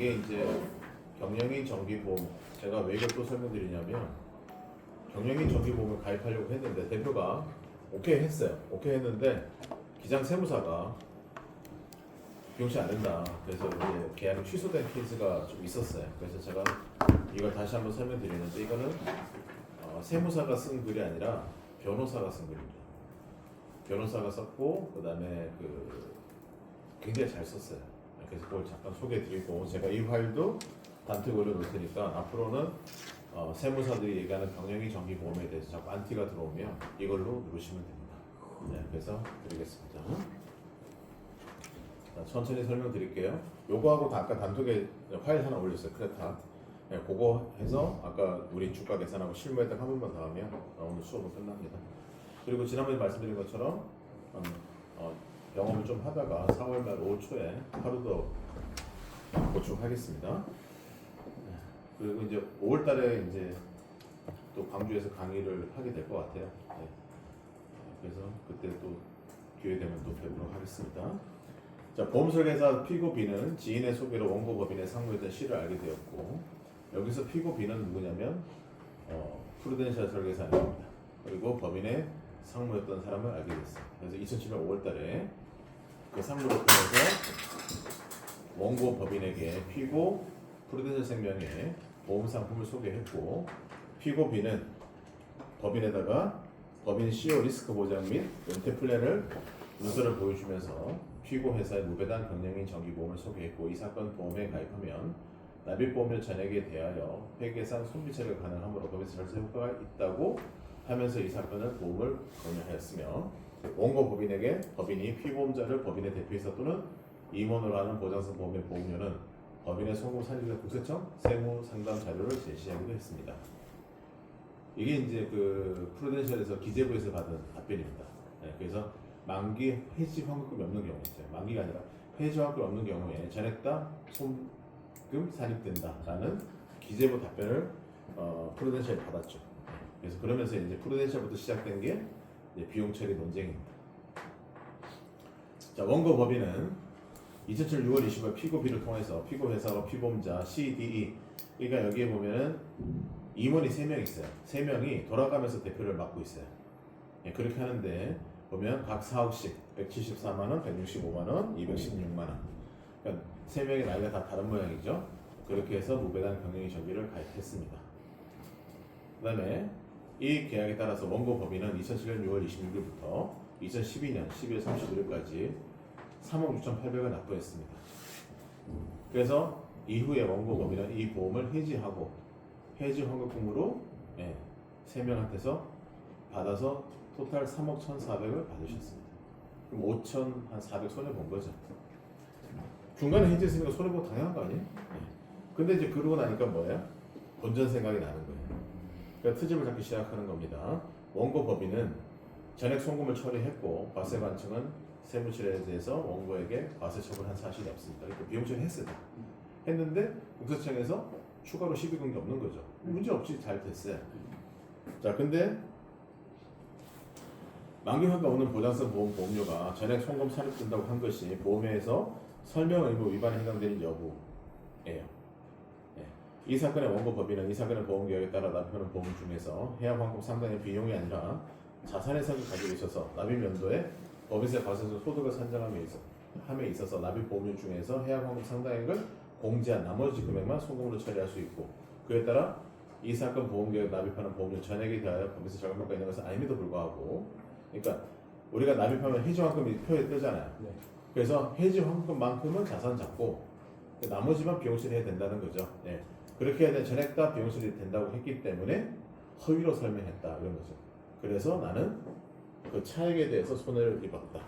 이게 이제 경영인 정기보험, 제가 왜 이걸 또 설명드리냐면 경영인 정기보험을 가입하려고 했는데 대표가 오케이 했어요. 오케이 했는데 기장 세무사가 비용시 안 된다. 그래서 이제 계약이 취소된 케이스가 좀 있었어요. 그래서 제가 이걸 다시 한번 설명드리는데 이거는 세무사가 쓴 글이 아니라 변호사가 쓴 글입니다. 변호사가 썼고 그다음에 굉장히 잘 썼어요. 그래서 그걸 잠깐 소개해드리고 제가 이 파일도 단톡 올려놓을 테니까 앞으로는 세무사들이 얘기하는 경영인 정기보험에 대해서 자꾸 안티가 들어오면 이걸로 누르시면 됩니다. 네, 그래서 드리겠습니다. 자, 천천히 설명드릴게요. 요거하고 다 아까 단톡에 파일 하나 올렸어요. 크레타. 네, 그거 해서 아까 우리 주가 계산하고 실무에 딱 한 번만 더 하면 오늘 수업은 끝납니다. 그리고 지난번에 말씀드린 것처럼 영업을 좀 하다가 4월 말 5월 초에 하루 더 보충하겠습니다. 그리고 이제 5월 달에 이제 또 광주에서 강의를 하게 될 것 같아요. 네. 그래서 그때 또 기회 되면 또 뵙도록 하겠습니다. 자, 보험설계사 피고 B는 지인의 소개로 원고 법인의 상무에 대한 시를 알게 되었고 여기서 피고 B는 누구냐면 프루덴셜 설계사입니다. 그리고 법인의 상무였던 사람을 알게 됐어요. 그래서 2007년 5월 달에 그 상무를 통해서 원고 법인에게 피고 프루덴셜 생명의 보험 상품을 소개했고 피고 B는 법인에다가 법인 CEO 리스크 보장 및 은퇴 플랜을 문서를 보여주면서 피고 회사의 무배당 경영인 정기보험을 소개했고 이 사건 보험에 가입하면 납입보험료 전액에 대하여 회계상 손비 처리가 가능하므로 법에서 절세 효과가 있다고 하면서 이 사건을 보험을 권유하였으며 원고 법인에게 법인이 피보험자를 법인의 대표이사 또는 임원으로 하는 보장성 보험의 보험료는 법인의 송금 살리기 국세청 세무 상담 자료를 제시하기도 했습니다. 이게 이제 프루덴셜에서 기재부에서 받은 답변입니다. 네, 그래서 만기 해지 환급금이 없는 경우 있어요. 만기가 아니라 해지 환급이 없는 경우에 전액 다 송금 산입된다라는 기재부 답변을 프루덴셜이 받았죠. 그래서 그러면서 이제 프루덴셜부터 시작된 게 이제 비용 처리 논쟁입니다. 자, 원고 법인은 2007년 6월 20일 피고 B를 통해서 피고 회사와 피보험자 CDE 그러니까 여기에 보면은 임원이 3명 있어요. 3명이 돌아가면서 대표를 맡고 있어요. 예, 그렇게 하는데 보면 각 4억씩 174만 원, 165만 원, 216만 원. 그러니까 3명의 나이가 다 다른 모양이죠. 그렇게 해서 무배당 경영인 정기를 가입했습니다. 그다음에 이 계약에 따라서 원고 법인은 2007년 6월 26일부터 2012년 12월 31일까지 3억 6,800원 납부했습니다. 그래서 이후에 원고 법인은 이 보험을 해지하고 해지 환급금으로 3명한테서 받아서 토탈 3억 1,400을 받으셨습니다. 그럼 5,400 손해 본 거죠. 중간에 해지했으니까 손해 보고 당연한 거 아니에요? 근데 이제 그러고 나니까 뭐예요? 본전 생각이 나는 거예요. 그러니까 트집을 잡기 시작하는 겁니다. 원고 법인은 전액 송금을 처리했고 과세 관청은 세무실에 대해서 원고에게 과세 처분한 사실이 없습니다. 그러니까 비용 처리했어요. 했는데 국세청에서 추가로 시비 건 게 없는 거죠. 문제 없이 잘 됐어요. 자, 근데 만기환가 없는 보장성 보험 보험료가 전액 송금 산입된다고 한 것이 보험회에서 설명 의무 위반에 해당되는 여부예요. 이 사건의 원고 법인은 이 사건의 보험계약에 따라 납입하는 보험 중에서 해약 환급 상당의 비용이 아니라 자산의 성을 가지고 있어서 납입 연도에 법인세 과세서 소득을 산정함에 있어서 납입 보험료 중에서 해약 환급 상당액을 공제한 나머지 금액만 송금으로 처리할 수 있고 그에 따라 이 사건 보험계약 납입하는 보험료 전액에 대하여 법인세 절감효과가 있는 것은 아님에도 불구하고 그러니까 우리가 납입하면 해지 환급이 표에 뜨잖아요. 네. 그래서 해지 환급만큼은 자산 잡고 나머지만 비용 처리해야 된다는 거죠. 네. 그렇게 해야 되는 전액 다 비용 처리 된다고 했기 때문에 허위로 설명했다 이런 거죠. 그래서 나는 그 차액에 대해서 손해를 입었다.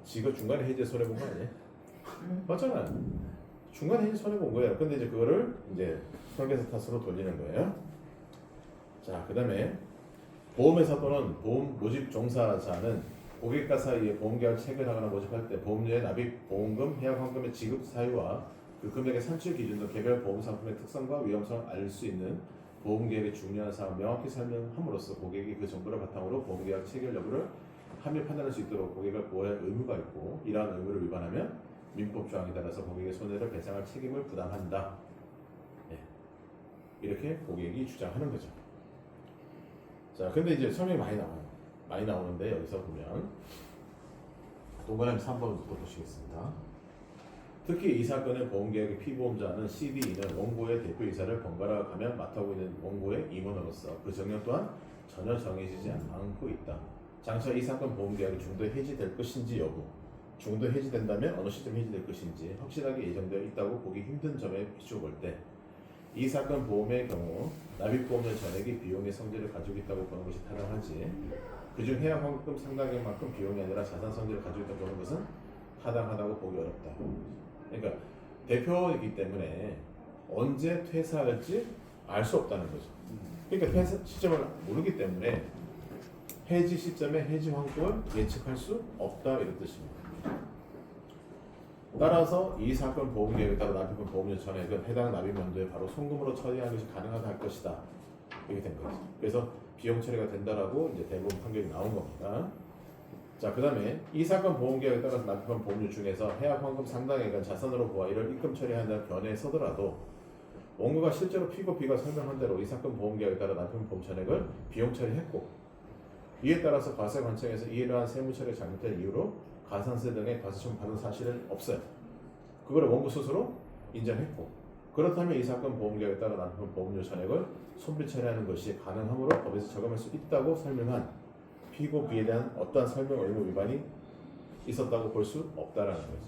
지가 중간에 해지 손해 본 거 아니에요? 맞잖아요. 중간에 해지 손해 본 거예요. 근데 이제 그거를 이제 설계사 탓으로 돌리는 거예요. 자, 그다음에 보험회사 또는 보험 모집 종사자는 고객과 사이에 보험계약을 체결하거나 모집할 때 보험료의 납입, 보험금, 해약 환급의 지급 사유와 그 금액의 산출 기준 등 개별 보험 상품의 특성과 위험성을 알 수 있는 보험계약의 중요한 사항을 명확히 설명함으로써 고객이 그 정보를 바탕으로 보험계약 체결 여부를 합리히 판단할 수 있도록 고객을 보호할 의무가 있고 이러한 의무를 위반하면 민법 조항에 따라서 고객의 손해를 배상할 책임을 부담한다. 네. 이렇게 고객이 주장하는 거죠. 자, 근데 이제 설명이 많이 나와요. 많이 나오는데 여기서 보면 동그라미 3번부터 보시겠습니다. 특히 이 사건의 보험계약의 피보험자는 CDE는 원고의 대표이사를 번갈아 가며 맡아오고 있는 원고의 임원으로서 그 정령 또한 전혀 정해지지 않고 있다. 장차 이 사건 보험계약이 중도 해지될 것인지 여부, 중도 해지된다면 어느 시점 해지될 것인지 확실하게 예정되어 있다고 보기 힘든 점에 비추어 볼 때 이 사건 보험의 경우 납입보험료 전액이 비용의 성질을 가지고 있다고 보는 것이 타당하지, 그중 해약 환급금 상당액만큼 비용이 아니라 자산 성질을 가지고 있다고 보는 것은 타당하다고 보기 어렵다. 그러니까 대표이기 때문에 언제 퇴사할지 알 수 없다는 거죠. 그러니까 퇴사 시점을 모르기 때문에 해지 시점에 해지 환급을 예측할 수 없다, 이런 뜻입니다. 따라서 이 사건 보험계획에 따라 납입한 보험료 전액은 해당 납입연도에 바로 송금으로 처리하는 것이 가능하다 할 것이다. 이렇게 된 거죠. 그래서 비용 처리가 된다라고 이제 대부분 판결이 나온 겁니다. 자, 그 다음에 이 사건 보험계획에 따라서 납입한 보험료 중에서 해약 환급 상당액은 자산으로 보아 이를 입금 처리한다는 견해에 서더라도 원고가 실제로 피고 B가 설명한 대로 이 사건 보험계획에 따라 납입한 보험 전액을 비용 처리했고, 이에 따라서 과세관청에서 이러한 세무처리가 잘못된 이유로 가산세 등의 과세처분 받은 사실은 없어요. 그걸 원고 스스로 인정했고, 그렇다면 이 사건 보험계획에 따라 납입한 보험료 전액을 손실 처리하는 것이 가능하므로 법에서 적용할 수 있다고 설명한 피고 B에 대한 어떠한 설명 의무 위반이 있었다고 볼 수 없다라는 거죠.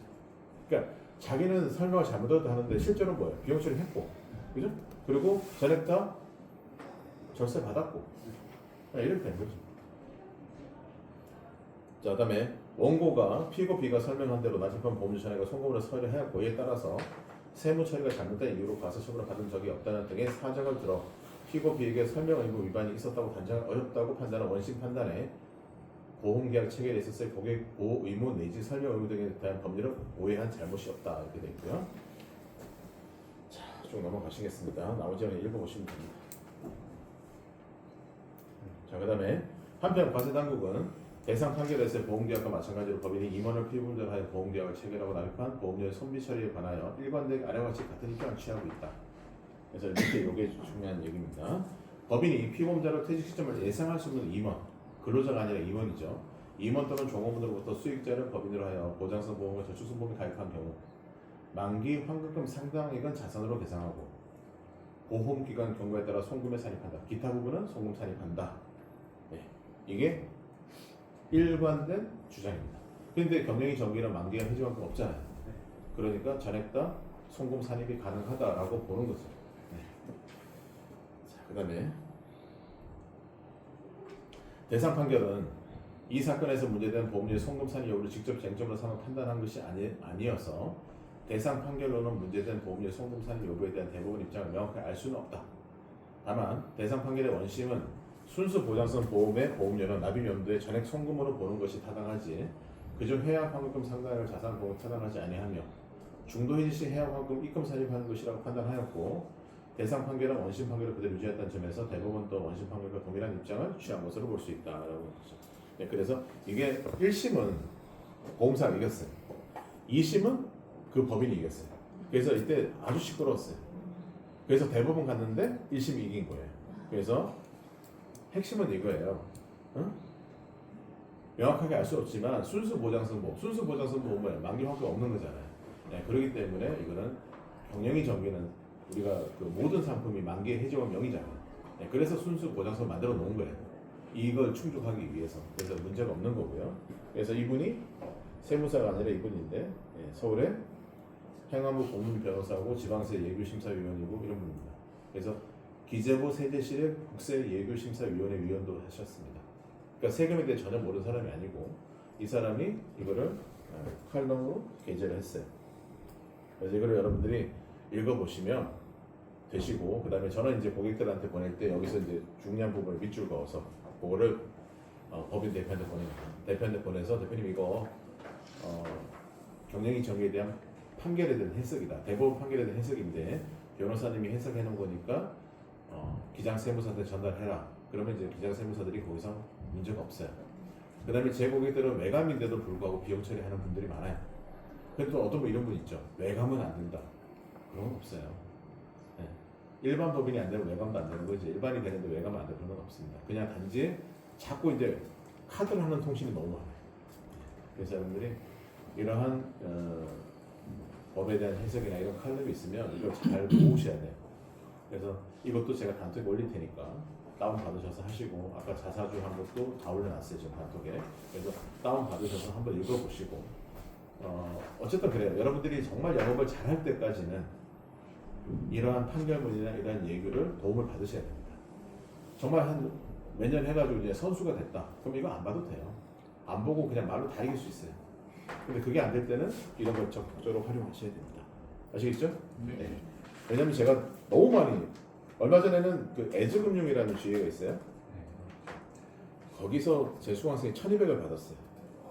그러니까 자기는 설명을 잘못하도 하는데 실제로 뭐예요? 비용 처리했고, 그죠? 그리고 전액 다 절세 받았고, 이렇게 된 거죠. 자, 그다음에 원고가 피고 B가 설명한 대로 납입한 보험료 전액을 송금으로 처리하였고, 이에 따라서 세무 처리가 잘못된 이유로 과세처분을 받은 적이 없다는 등의 사정을 들어 피고 B에게 설명 의무 위반이 있었다고 단정하기 어렵다고 판단한 원심 판단에 보험계약 체결에 있어서의 고객 보호 의무 내지 설명 의무 등에 대한 법률을 오해한 잘못이 없다, 이렇게 되어 있고요. 자, 쭉 넘어가시겠습니다. 나머지 는 읽어보시면 됩니다. 자, 그 다음에 한편 과세당국은 대상 판결에서의 보험계약과 마찬가지로 법인이 임원을 피보험자로 하여 보험계약을 체결하고 납입한 보험료의 손비 처리에 관하여 일관되게 아래와 같이 같은 입장을 취하고 있다. 그래서 이게 중요한 얘기입니다. 법인이 피보험자로 퇴직 시점을 예상할 수 없는 임원, 근로자가 아니라 임원이죠. 임원 또는 종업원으로부터 수익자를 법인으로 하여 보장성 보험과 저축성 보험에 가입한 경우 만기 환급금 상당액은 자산으로 계상하고 보험기간 경과에 따라 송금에 산입한다. 기타 부분은 송금 산입한다. 네. 이게 일관된 주장입니다. 그런데 경영이 정기나 만기가 해지만큼 없잖아요. 그러니까 전액 다 송금 산입이 가능하다라고 보는 거죠. 네. 자, 그다음에 대상 판결은 이 사건에서 문제된 보험료의 송금 산입 여부를 직접 쟁점으로 삼아 판단한 것이 아니어서 대상 판결로는 문제된 보험료의 송금 산입 여부에 대한 대부분 입장을 명확하게 알 수는 없다. 다만 대상 판결의 원심은 순수 보장성 보험의 보험료는 납입 연도에 전액 송금으로 보는 것이 타당하지, 그중 해약 환급금 상당액을 자산 보험에 타당하지 아니하며 중도 해지 시 해약 환급금 입금 산입하는 것이라고 판단하였고, 대상 판결은 원심 판결을 그대로 유지했다는 점에서 대법원 또 원심 판결과 동일한 입장을 취한 것으로 볼 수 있다라고 하죠. 네, 그래서 이게 1심은 보험사가 이겼어요. 2심은 그 법인이 이겼어요. 그래서 이때 아주 시끄러웠어요. 그래서 대법원 갔는데 1심이 이긴 거예요. 그래서 핵심은 이거예요. 응? 명확하게 알 수 없지만 순수 보장성 보험은 뭐예요? 만기 환급 없는 거잖아요. 네, 그렇기 때문에 이거는 경영이 정기는 우리가 그 모든 상품이 만기 해지와 명이잖아요. 네, 그래서 순수 보장성 만들어 놓은 거예요. 이걸 충족하기 위해서. 그래서 문제가 없는 거고요. 그래서 이분이 세무사가 아니라 이분인데, 네, 서울의 행안부 공문 변호사고 지방세 예규심사위원이고 이런 분입니다. 그래서 기재부 세제실의 국세예규심사위원회 위원도 하셨습니다. 그러니까 세금에 대해 전혀 모르는 사람이 아니고 이 사람이 이거를 칼럼으로 게재를 했어요. 그래서 이거를 여러분들이 읽어보시면 되시고, 그 다음에 저는 이제 고객들한테 보낼 때 여기서 이제 중요한 부분을 밑줄 그어서 그거를 법인 대표한테 보냅니다. 대표한테 보내서 대표님 이거 경영이 정의에 대한 판결에 대한 해석이다. 대법원 판결에 대한 해석인데 변호사님이 해석해 놓은 거니까 기장세무사한테 전달해라. 그러면 이제 기장세무사들이 거기서 문제가 없어요. 그 다음에 제 고객들은 외감인데도 불구하고 비용 처리하는 분들이 많아요. 그래도 어떤 분 이런 분 있죠. 외감은 안 된다. 그런 건 없어요. 네. 일반 법인이 안 되면 외감도 안 되는 거지. 일반이 되는데 외감은 안 되는 건 없습니다. 그냥 단지 자꾸 이제 카드를 하는 통신이 너무 많아요. 그래서 여러분들이 이러한 법에 대한 해석이나 이런 칼럼이 있으면 이걸 잘 모으셔야 돼요. 그래서 이것도 제가 단톡에 올릴 테니까 다운 받으셔서 하시고, 아까 자사주 한 것도 다 올려놨어요 지금 단톡에. 그래서 다운 받으셔서 한번 읽어보시고, 어쨌든 그래요. 여러분들이 정말 영업을 잘할 때까지는 이러한 판결문이나 이러한 얘기를 도움을 받으셔야 됩니다. 정말 한 몇 년 해가지고 이제 선수가 됐다. 그럼 이거 안 봐도 돼요. 안 보고 그냥 말로 다 이길 수 있어요. 근데 그게 안 될 때는 이런 걸 적극적으로 활용하셔야 됩니다. 아시겠죠? 네. 왜냐면 제가 너무 많이, 얼마 전에는 그 에즈금융이라는 주의가 있어요. 거기서 제 수강생이 1200을 받았어요.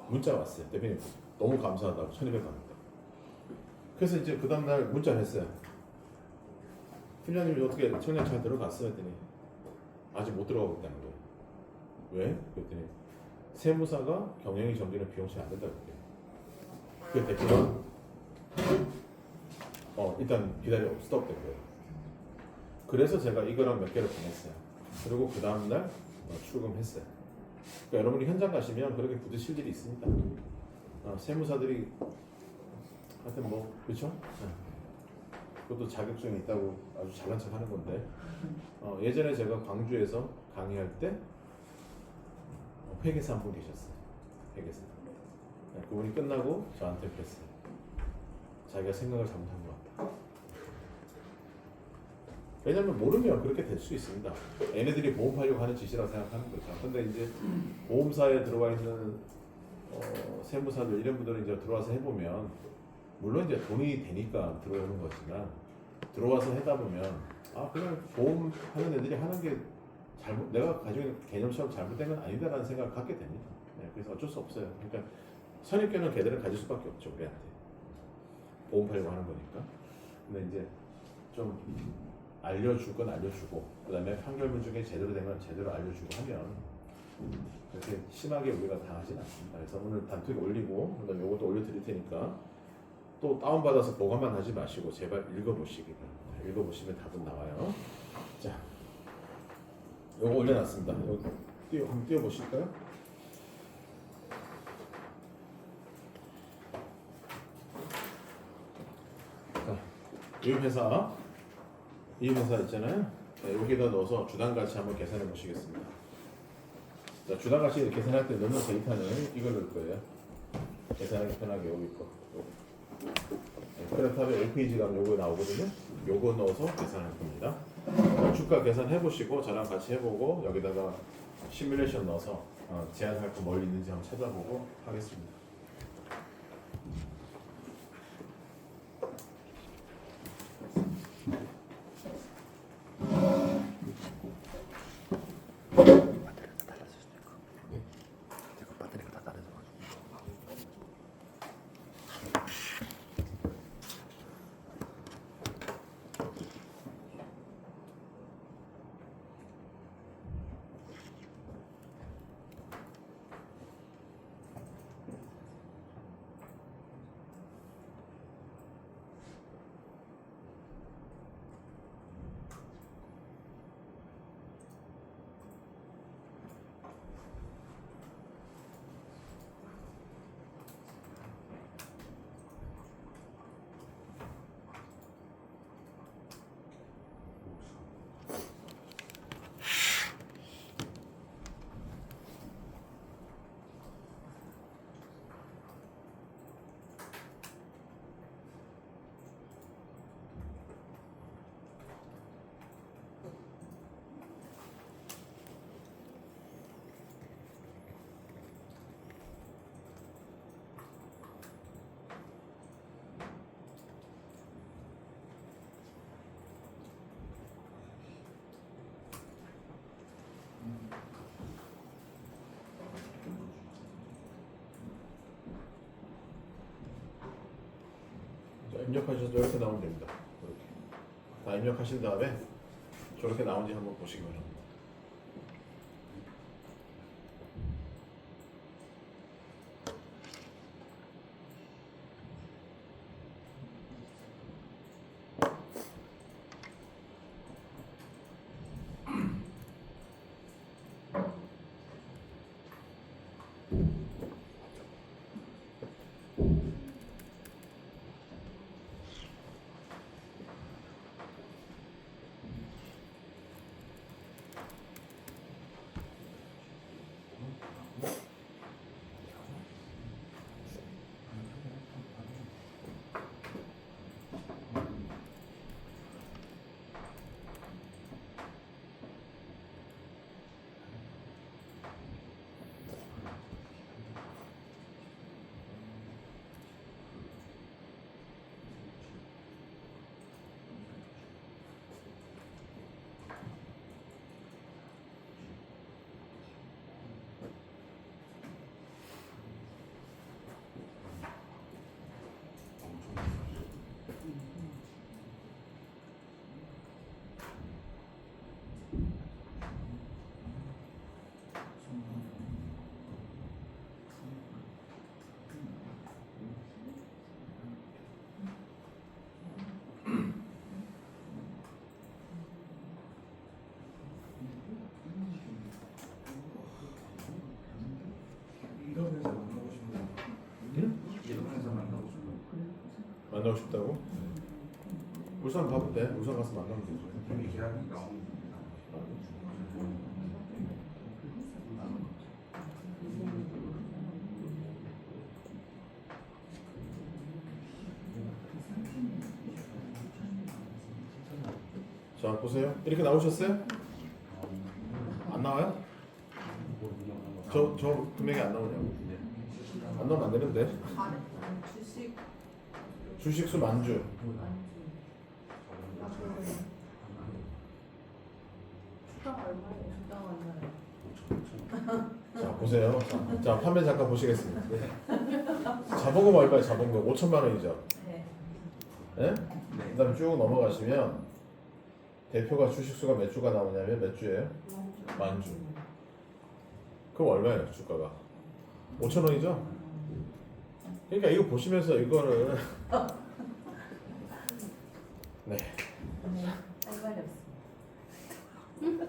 문자 왔어요. 대표님 너무 감사하다고 1200 받았다. 그래서 이제 그 다음날 문자를 했어요. 팀장님이 어떻게 청약 잘 들어갔어요? 했더니 아직 못 들어가고 있다는 거예요. 왜? 그랬더니 세무사가 경영이 정리는 비용치 안 된다고 그래요. 그 대표가 일단 기다려 스톱된 거예요. 그래서 제가 이거랑 몇 개를 보냈어요. 그리고 그 다음날 출금했어요. 그러니까 여러분이 현장 가시면 그렇게 부딪힐 일이 있습니다. 세무사들이 하여튼 뭐 그렇죠? 그것도 자격증이 있다고 아주 잘난 척 하는 건데, 예전에 제가 광주에서 강의할 때 회계사 한 분 계셨어요. 회계사. 그분이 끝나고 저한테 그랬어요. 자기가 생각을 잘못한 것 같다. 왜냐면 모르면 그렇게 될 수 있습니다. 얘네들이 보험 팔려고 하는 짓이라고 생각하는 거죠. 근데 이제 보험사에 들어와 있는 세무사들 이런 분들은 이제 들어와서 해보면, 물론 이제 돈이 되니까 들어오는 거지만, 들어와서 하다 보면 그냥 보험하는 애들이 하는 게 잘못, 내가 가지고 있는 개념처럼 잘못된 건 아니다라는 생각을 갖게 됩니다. 네, 그래서 어쩔 수 없어요. 그러니까 선입견은 걔들은 가질 수밖에 없죠. 우리한테 보험 팔려고 하는 거니까. 근데 이제 좀 알려줄 건 알려주고, 그 다음에 판결문 중에 제대로 된 건 제대로 알려주고 하면 그렇게 심하게 우리가 당하진 않습니다. 그래서 오늘 단톡에 올리고, 그 다음에 이것도 올려드릴 테니까 또 다운받아서 보관만 하지 마시고 제발 읽어보시기 바랍니다. 읽어보시면 답은 나와요. 자, 요거 올려놨습니다. 이거 한번 띄워보실까요? 자, 이 회사 있잖아요. 네, 여기다 넣어서 주당가치 한번 계산해 보시겠습니다. 자, 주당가치 계산할 때 넣는 데이터는 이걸 넣을 거예요. 계산하기 편하게 여기 거. 크레탑에 LPG가 요거 나오거든요. 요거 넣어서 계산할 겁니다. 주가 계산해 보시고 저랑 같이 해보고, 여기다가 시뮬레이션 넣어서 제한할 거 멀리 있는지 한번 찾아보고 하겠습니다. 입력하셔서 이렇게 나오면 됩니다. 이렇게 다 입력하신 다음에 저렇게 나온지 한번 보시기 바랍니다. 만나고 싶다고? 울산 가면 돼. 울산 가서 만나면 되지. 이미 계약이 나옵니다. 자 보세요. 이렇게 나오셨어요? 안 나와요? 저 금액이 안 나오냐고. 안 나오면 안 되는데. 주식 주식수 만주. 주가가 얼마예요? 주가가 얼마예요? 자 보세요. 자 판매 잠깐 보시겠습니다. 자본금 얼마예요? 자본금 5천만 원이죠. 네. 예? 그다음에 쭉 넘어가시면 대표가 주식수가 몇 주가 나오냐면 몇 주예요? 만주. 그럼 얼마예요 주가가? 5천 원이죠? 그러니까 이거 보시면서 이거를 네. 네. 할 말이 없습니다.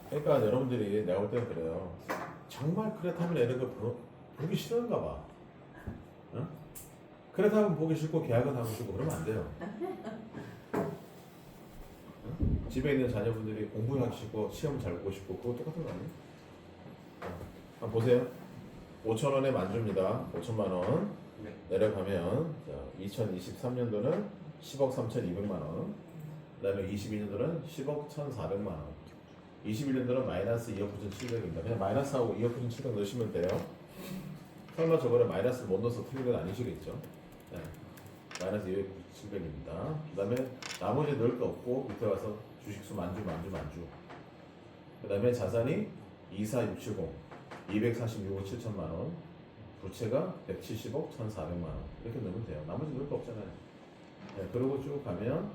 그러니까 여러분들이 내가 볼 때는 그래요. 정말 크레타면 이런 거 보기 싫은가 봐. 응? 크레타면 보기 싫고 계약은 하고 싶고 그러면 안 돼요. 응? 집에 있는 자녀분들이 공부하기 싫고 시험 잘 보고 싶고 그거 똑같은 거 아니에요? 한번 보세요. 5천 원에 만주입니다. 5천만 원 네. 내려가면 2023년도는 10억 3,200만 원. 그다음에 22년도는 10억 1,400만 원. 21년도는 마이너스 2억 9,700입니다. 그냥 마이너스하고 2억 9,700 넣으시면 돼요. 설마 저번에 마이너스를 못 넣어서 틀린 건 아니시겠죠? 네. 마이너스 2억 9,700입니다. 그 다음에 나머지 넣을 거 없고 밑에 와서 주식수 만주. 그 다음에 자산이 24670, 246억 7천만 원, 부채가 170억 1,400만 원 이렇게 넣으면 돼요. 나머지 넣을 거 없잖아요. 네. 그리고 쭉 가면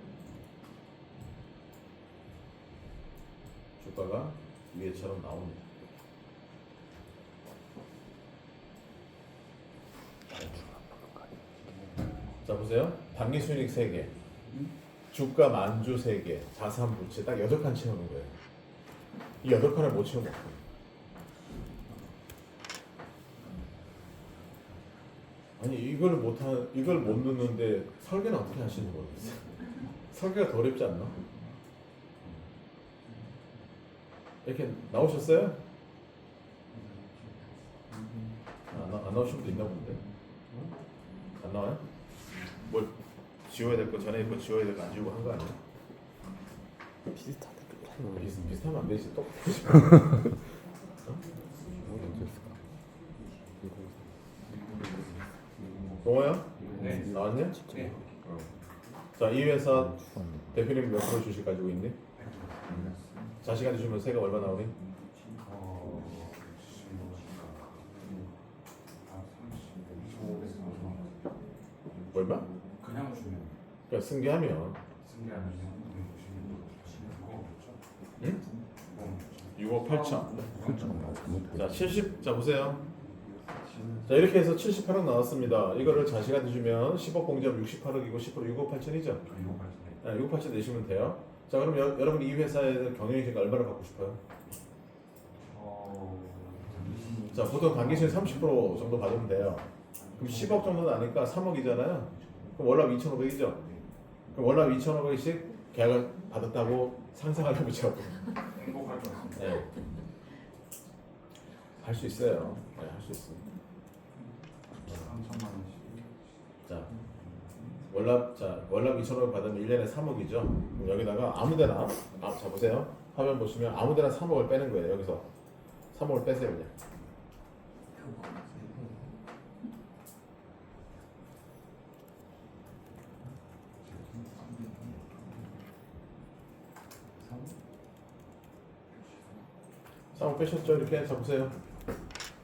주가가 위에처럼 나옵니다. 자 보세요. 당기순이익 3개, 주가 만주 3개, 자산 부채 딱 8칸 채우는 거예요. 이 8칸을 못 채우면 어떡해요? 아니 이걸 못 넣는데 설계는 어떻게 하시는지 모르겠어요. 설계가 더 어렵지 않나? 이렇게 나오셨어요? 안 나오신 분도 있나 본데. 안 나와요? 뭘 지워야 될 거 전에 거 지워야 될 거 안 지우고 한 거 아니에요? 비슷하면 안 되지. 똑같이. 동호야? 네. 나왔냐? 네. 자, 이 회사 대표님 몇 프로 주식 가지고 있니? 자식한테 주면 세가 얼마 나오니? 얼마? 그냥 주면 그러니까 승계하면 승계하면 응? 6억 8천. 자, 70. 자, 보세요. 자, 이렇게 해서 78억 나왔습니다. 이거를 자식한테 주면 10억 공제하면 68억이고 10% 6억 8천이죠? 네, 6억 8천 내시면 돼요. 자, 그럼 여러분 이 회사에 경영이익 얼마를 받고 싶어요? 자, 보통 단기순 30% 정도 받으면 돼요. 그럼 10억 정도 나니까 3억이잖아요. 그럼 월납 2,500이죠? 그럼 월납 2,500씩 계약을 받았다고 상상을 해보자고. 행복할 것 같습니다. 네. 할 수 있어요. 네, 할 수 있습니다. 3천만 원씩. 자, 월납 2,500 받으면 1년에 3억이죠. 그럼 여기다가 아무데나, 자 보세요. 화면 보시면 아무데나 3억을 빼는 거예요. 여기서 3억을 빼세요 그냥. 쌍억 빼셨죠? 이렇게 자 보세요.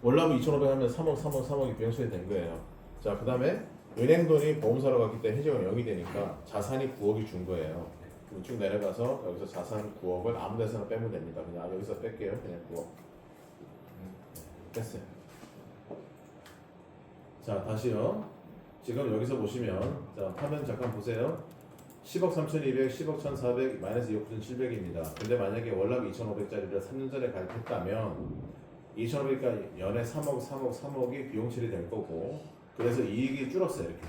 월납은 2,500 하면 3억이 비용수에 된 거예요. 자, 그 다음에 은행돈이 보험사로 갔기 때문에 해지가 0이 되니까 자산이 9억이 준 거예요. 그럼 쭉 내려가서 여기서 자산 9억을 아무 데서나 빼면 됩니다. 그냥 여기서 뺄게요. 그냥 9억. 뺐어요. 자, 다시요. 지금 여기서 보시면 자, 화면 잠깐 보세요. 10억 3,200, 10억 1,400, 마이너스 2억 9,700입니다. 근데 만약에 월납 2,500짜리를 3년 전에 가입했다면 2,500이니까 연에 3억이 비용 처리될 거고 그래서 이익이 줄었어요. 이렇게.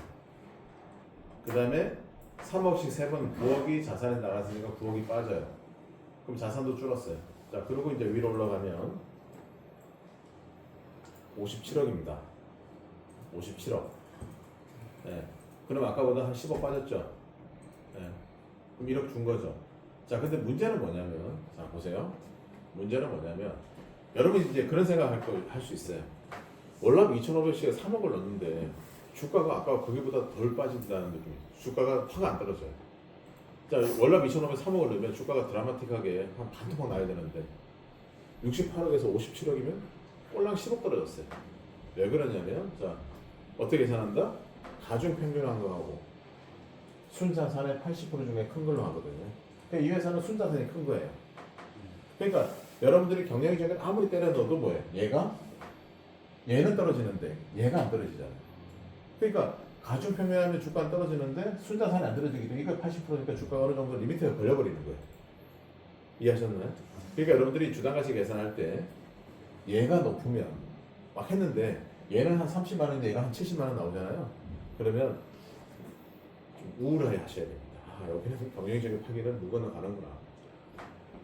그 다음에 3억씩 3번 9억이 자산에 나갔으니까 9억이 빠져요. 그럼 자산도 줄었어요. 자, 그리고 이제 위로 올라가면 57억입니다. 57억. 네. 그럼 아까보다 한 10억 빠졌죠? 네. 그럼 1억 준 거죠. 자, 근데 문제는 뭐냐면, 자, 보세요. 문제는 뭐냐면, 여러분이 이제 그런 생각 할 수 있어요. 월납 2,500씩에 3억을 넣는데, 주가가 아까 거기보다 덜 빠진다는 느낌이 주가가 확 안 떨어져요. 자, 월납 2,500 3억을 넣으면 주가가 드라마틱하게 한 반토막 나야 되는데 68억에서 57억이면 꼴랑 10억 떨어졌어요. 왜 그러냐면 자, 어떻게 계산한다? 가중 평균한 거하고 순자산의 80% 중에 큰 걸로 하거든요. 그러니까 이 회사는 순자산이 큰 거예요. 그러니까 여러분들이 경영적인 아무리 때려 넣어도 뭐예요? 얘는 떨어지는데 얘가 안 떨어지잖아요. 그러니까 가중 평균하면 주가는 떨어지는데 순자산이 안 떨어지기 때문에 이거 80%니까 주가가 어느 정도 리미트가 걸려버리는 거예요. 이해하셨나요? 그러니까 여러분들이 주당가치 계산할 때 얘가 높으면 막 했는데 얘는 한 30만 원인데 얘가 한 70만 원 나오잖아요. 그러면 좀 우울해 하셔야 됩니다. 아, 여기는 경영적인 파기는 누구나 가는구나.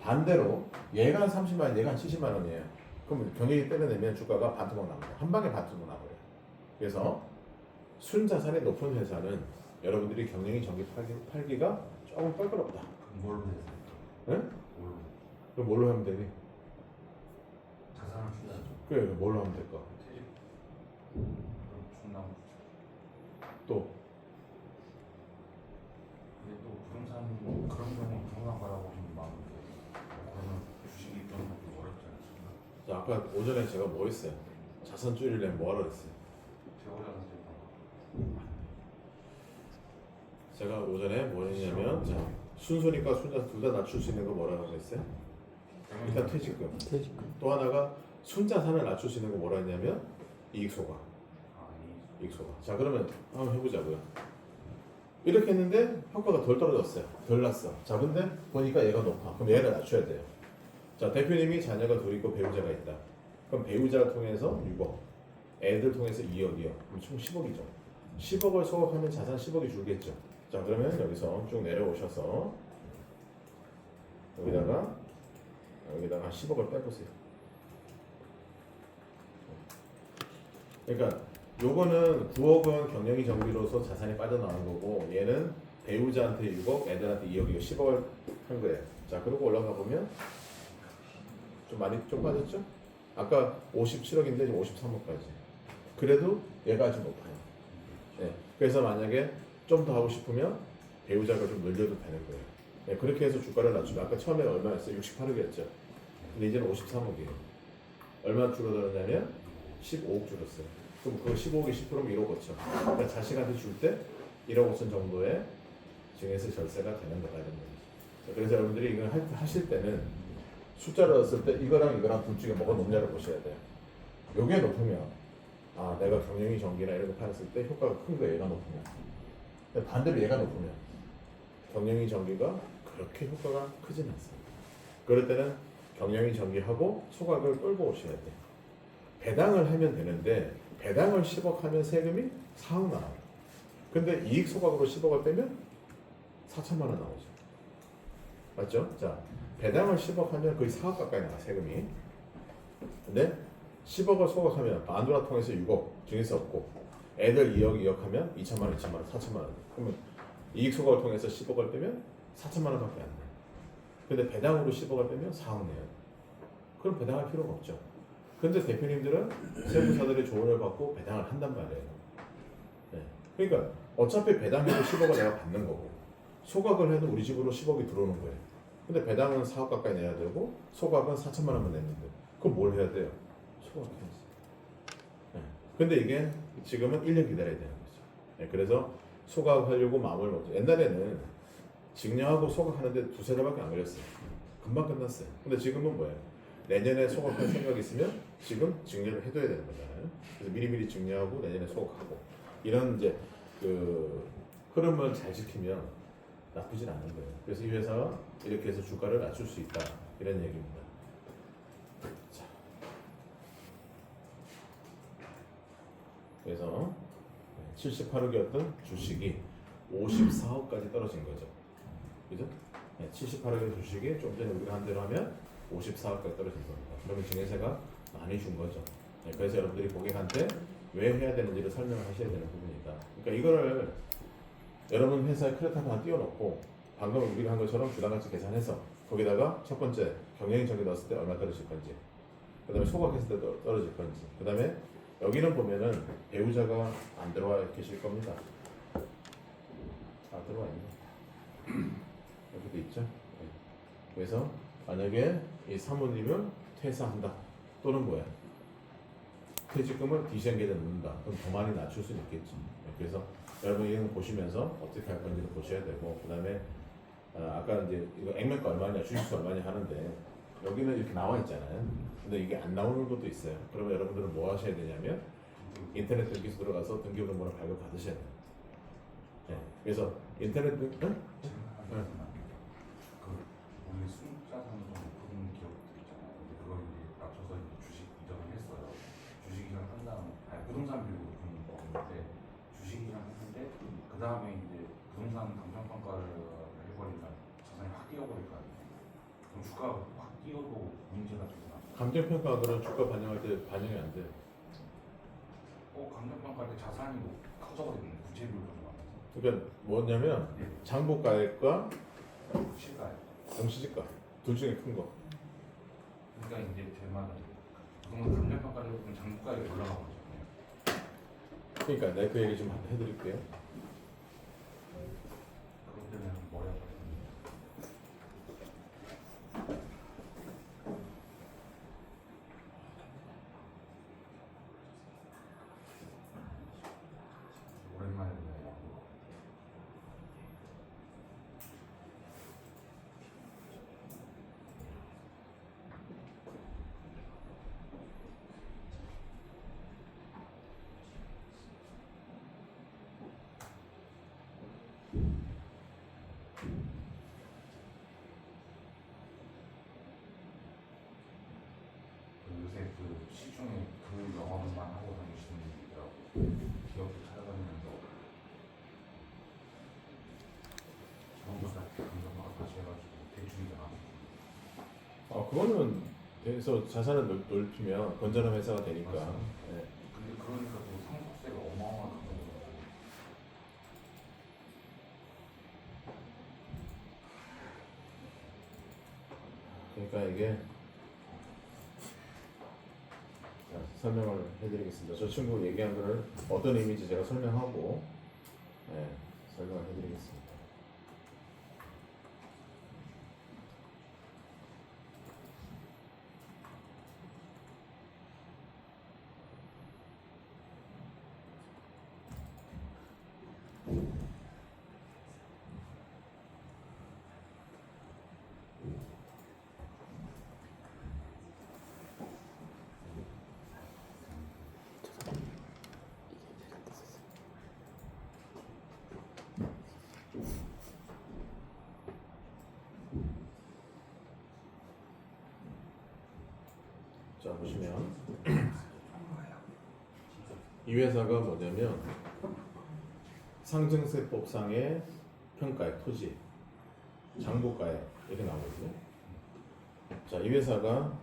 반대로 얘가 한 30만 원, 얘가 한 70만 원이에요. 그럼 경영이 때려내면 주가가 반토막 납니다. 한 방에 반토막 나버려요. 그래서 순자산이 높은 회사는 여러분들이 경영이 정기 팔기가 조금 껄끄럽다. 그럼 뭘로 되세요? 네? 뭘로? 그럼 뭘로 하면 되니? 자산을 준다죠. 그래, 뭘로 하면 될까? 퇴직. 그럼 충남. 또 근데 또 부동산 그런 경우 부동산 거라고 좀 마음인데 그러면 주식이 있던 것도 어렵지 않습니까? 자, 아까 오전에 제가 뭐 했어요? 자산 줄이려면 뭐 하라 그랬어요? 제보자산 제가 오전에 뭐 했냐면 자, 순손익과 순자산 둘 다 낮출 수 있는 거 뭐라고 했어요? 일단 퇴직금. 또 하나가 순자산을 낮출 수 있는 거 뭐라 했냐면 이익소각. 이익소각. 자, 그러면 한번 해보자고요. 이렇게 했는데 효과가 덜 떨어졌어요. 덜 났어. 자, 근데 보니까 얘가 높아. 그럼 얘를 낮춰야 돼요. 자, 대표님이 자녀가 둘 있고 배우자가 있다. 그럼 배우자를 통해서 6억, 애들 통해서 2억이요. 그럼 총 10억이죠. 10억을 소각하면 자산 10억이 줄겠죠. 자, 그러면 여기서 쭉 내려오셔서 여기다가 10억을 빼보세요. 그러니까 요거는 9억은 경영이 정비로서 자산이 빠져나온 거고 얘는 배우자한테 6억, 애들한테 2억이고 10억을 한 거예요. 자, 그리고 올라가 보면 좀 많이 좀 빠졌죠? 아까 57억인데 지금 53억까지. 그래도 얘가 아주 높아요. 네. 그래서 만약에 좀 더 하고 싶으면 배우자가 좀 늘려도 되는 거예요. 네. 그렇게 해서 주가를 낮추면 아까 처음에 얼마였어요? 68억이었죠. 근데 이제는 53억이에요. 얼마 줄어들었냐면 15억 줄었어요. 그럼 그 15억이 10%면 1억 5천. 그러니까 자식한테 줄 때 1억 5천 정도의 증여세 절세가 되는 거다 이런 거죠. 그래서 여러분들이 이걸 하실 때는 숫자를 넣었을 때 이거랑 이거랑 둘 중에 뭐가 높냐를 보셔야 돼요. 요게 높으면 아 내가 경영이 정기나 이런 거 팔았을 때 효과가 큰 거예요. 얘가 높으면. 근데 반대로 얘가 높으면 경영이 정기가 그렇게 효과가 크진 않습니다. 그럴 때는 경영이 정기하고 소각을 끌고 오셔야 돼요. 배당을 하면 되는데 배당을 10억 하면 세금이 4억 나와요. 근데 이익 소각으로 10억을 빼면 4천만 원 나오죠. 맞죠? 자, 배당을 10억 하면 거의 4억 가까이 나와 세금이. 근데 10억을 소각하면 마누라 통해서 6억 증여세 없고 애들 2억 하면 2천만 원, 2천만 원, 4천만 원. 그러면 이익 소각을 통해서 10억을 빼면 4천만 원밖에 안 나요. 근데 배당으로 10억을 빼면 4억 내요. 그럼 배당할 필요가 없죠. 근데 대표님들은 세무사들의 조언을 받고 배당을 한단 말이에요. 네. 그러니까 어차피 배당해도 10억을 내가 받는 거고 소각을 해도 우리 집으로 10억이 들어오는 거예요. 근데 배당은 4억 가까이 내야 되고 소각은 4천만 원만 냈는데 그럼 뭘 해야 돼요? 소각해야지. 네. 근데 이게 지금은 1년 기다려야 되는 거죠. 네. 그래서 소각하려고 마음을 먹죠. 옛날에는 증여하고 소각하는데 두세 달밖에 안 걸렸어요. 금방 끝났어요. 근데 지금은 뭐예요? 내년에 소각할 생각이 있으면 지금 증여를 해둬야 되는 거잖아요. 그래서 미리미리 증여하고 내년에 소각하고 이런 이제 그 흐름을 잘 지키면 나쁘진 않은 거예요. 그래서 이 회사가 이렇게 해서 주가를 낮출 수 있다 이런 얘기입니다. 자, 그래서 78억이었던 주식이 54억까지 떨어진 거죠. 그죠? 네, 78억의 주식이 좀 전에 우리가 한 대로 하면 54억까지 떨어진 겁니다. 그러면 증여세가 많이 준 거죠. 네, 그래서 여러분들이 고객한테 왜 해야 되는지를 설명을 하셔야 되는 부분이다. 그러니까 이거를 여러분 회사에 크레타도 하나 띄워놓고 방금 우리가 한 것처럼 주당가치 계산해서 거기다가 첫 번째 경영인정에 넣었을 때 얼마 떨어질 건지, 그 다음에 소각했을 때 떨어질 건지, 그 다음에 여기는 보면은 배우자가 안 들어와 계실 겁니다. 들어와 있네. 여기도 있죠. 네. 그래서 만약에 이 사모님을 퇴사한다 또는 뭐야 퇴직금을 디생계좌에 넣는다, 그럼 더 많이 낮출 수는 있겠지. 네. 그래서 여러분 이거 보시면서 어떻게 할 건지도 보셔야 되고, 그 다음에 아까 이제 이거 액면가 얼마냐, 주식수 얼마냐 하는데 여기는 이렇게 나와 있잖아요. 근데 이게 안 나오는 것도 있어요. 그러면 여러분들은 뭐 하셔야 되냐면 인터넷 등기소 들어가서 등기부등본을 발급 받으셔야 돼요. 네. 그래서 인터넷 등 그 우리 순자산도 좀 높은 기업들 있잖아요. 근데 그걸 이제 낮춰서 이제 주식 이전을 했어요. 주식이랑 한 다음, 아니 부동산 비율이 높은 거였는데 주식이랑 했는데 그 다음에 이제 부동산 감정평가를 해버리면 자산이 확 뛰어버릴까? 그럼 주가가 확 뛰어도 문제가 되구나. 감정평가 그런 주가 반영할 때 반영이 안 돼요. 감정평가할 때 자산이 커져버리는 부채비율 가져가면서. 그러니까 뭐냐면 장부가액과 실가요. 공시지가 둘 중에 큰 거. 그러니까 이제 제 말은 부동산 감정평가를 해보면 장부가액이 올라가고 있잖아요. 그러니까 내가 그 얘기 좀 해드릴게요. 그것 때문에 머리 아파요. 오랜만에 보네요. 요새 그 시중에 그 영업만 하고 다니시는 분들이더라고요. 기업도 찾아다니면서 전부 다 감정만 다시 해가지고 대출이잖아. 그거는 그래서 자산을 넓히면 건전한 회사가 되니까. 맞아요. 네. 근데 그러니까 또 상속세가 어마어마한 거더라고요. 그러니까 이게 자, 설명을 해드리겠습니다. 저 친구 얘기한 거를 어떤 의미인지 제가 설명하고 설명을 해드리겠습니다. 자 보시면 이 회사가 뭐냐면 상증세법상의 평가액, 토지, 장부가액 이렇게 나오거든요. 자, 이 회사가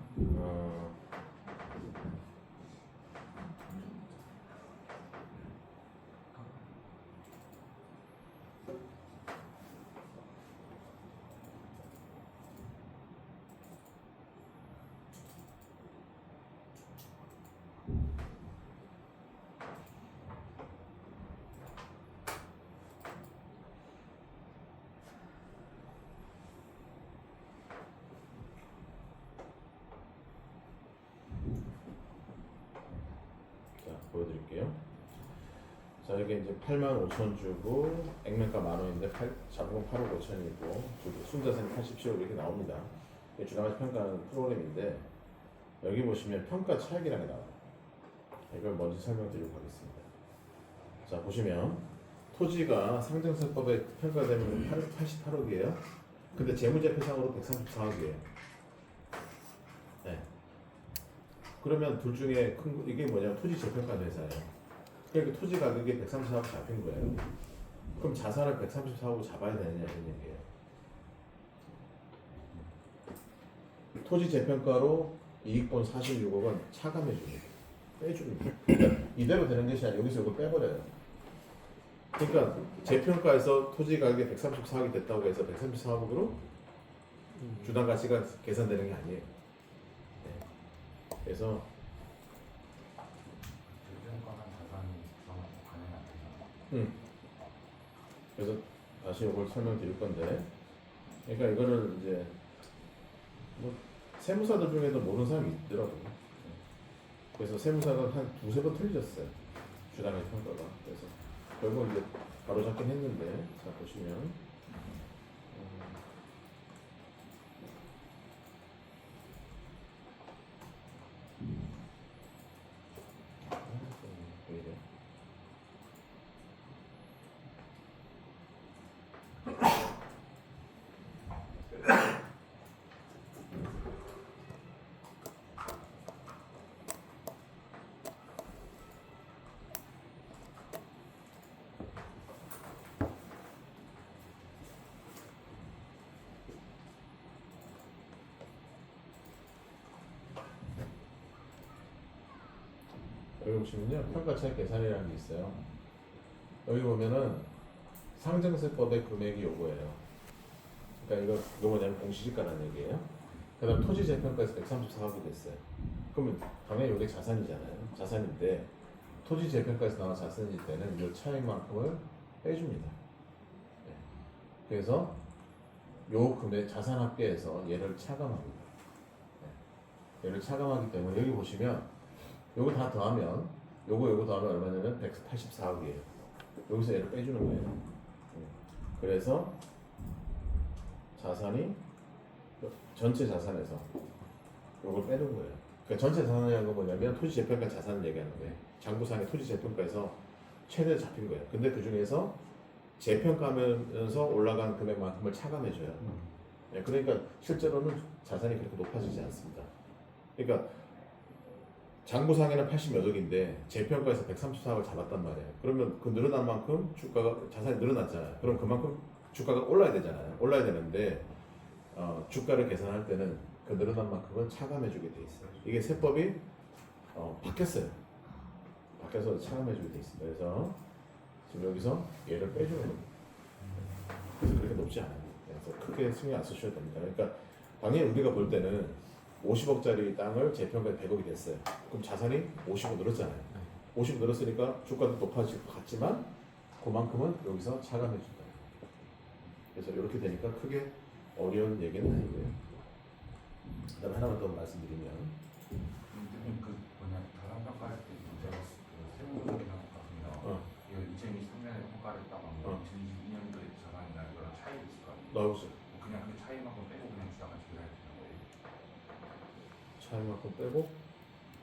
자, 보여드릴게요. 자, 이게 이제 85,000 주고 액면가 만원인데 자본금 8억 5천이고 순자산 80조 이렇게 나옵니다. 이게 주당가치 평가하는 프로그램인데 여기 보시면 평가 차익이라는 게 나와요. 이걸 먼저 설명드리고 가겠습니다. 자, 보시면 토지가 상증세법에 평가되면 88억이에요. 근데 재무제표상으로 134억이에요. 네. 그러면 둘 중에 큰 이게 뭐냐면 토지 재평가 회사예요. 그러니까 토지 가격이 134하고 잡힌 거예요. 그럼 자산을 134하고 잡아야 되느냐 이런 얘기예요. 토지 재평가로 이익본 46억은 차감해 줍니다. 빼줍니다. 그러니까 이대로 되는 것이 아니라 여기서 이걸 빼버려요. 그러니까 재평가에서 토지 가격이 134억이 됐다고 해서 134억으로 주당 가치가 계산되는 게 아니에요. 네. 그래서 재평가한 자산이 그러면 반영이 안 되잖아. 그래서 다시 이걸 설명드릴 건데, 그러니까 이거를 이제 뭐 세무사들 중에도 모르는 사람이 있더라고요. 그래서 세무사가 한 두세 번 틀려졌어요. 주당의 평가가. 그래서 결국 이제 바로 잡긴 했는데, 자 보시면 왜 이래? 여기 보시면요, 평가차익 계산이라는 게 있어요. 여기 보면은 상증세법의 금액이 요거예요. 그러니까 이거 뭐냐면 공시지가라는 얘기예요. 그다음 토지 재평가에서 134억이 됐어요. 그러면 당연히 이게 자산이잖아요. 자산인데 토지 재평가에서 나온 자산일 때는 이 차익만큼을 빼줍니다. 네. 그래서 요 금액 자산 합계에서 얘를 차감합니다. 네. 얘를 차감하기 때문에 여기 보시면 요거 다 더하면 요거 더하면 얼마냐면 184억이에요. 여기서 얘를 빼주는 거예요. 그래서 자산이 전체 자산에서 요걸 빼는 거예요. 그러니까 전체 자산이라는 건 뭐냐면 토지 재평가 자산을 얘기하는 거예요. 장부상의 토지 재평가에서 최대 잡힌 거예요. 근데 그 중에서 재평가하면서 올라간 금액만큼을 차감해줘요. 네, 그러니까 실제로는 자산이 그렇게 높아지지 않습니다. 그러니까 장부상에는 80몇 억인데 재평가에서 134억을 잡았단 말이에요. 그러면 그 늘어난 만큼 주가가 자산이 늘어났잖아요. 그럼 그만큼 주가가 올라야 되잖아요. 올라야 되는데 주가를 계산할 때는 그 늘어난 만큼은 차감해주게 돼 있어요. 이게 세법이 바뀌었어요. 바뀌어서 차감해주게 돼 있습니다. 그래서 지금 여기서 얘를 빼주는 겁니다. 그래서 그렇게 높지 않아요. 그래서 크게 신경 안 쓰셔도 됩니다. 그러니까 당연히 우리가 볼 때는 50억짜리 땅을 재평가에 100억이 됐어요. 그럼 자산이 50억 늘었잖아요. 50억 늘었으니까 주가도 높아질 것 같지만 그만큼은 여기서 차감해준다. 그래서 이렇게 되니까 크게 어려운 얘기는 아니고요. 그다음 하나만 더 말씀드리면 대표님 그 뭐냐 자산 평가할 때 문제가 그 세무적인 같은요. 이거 2023년에 평가를 했다고 하면 2022년도에 자산이나 이런 차이가 있을 거 아니에요. 나오세요. 그냥 그 차이만큼 빼고 그냥 주당을 계산해야 되는 거예요. 차이만큼 빼고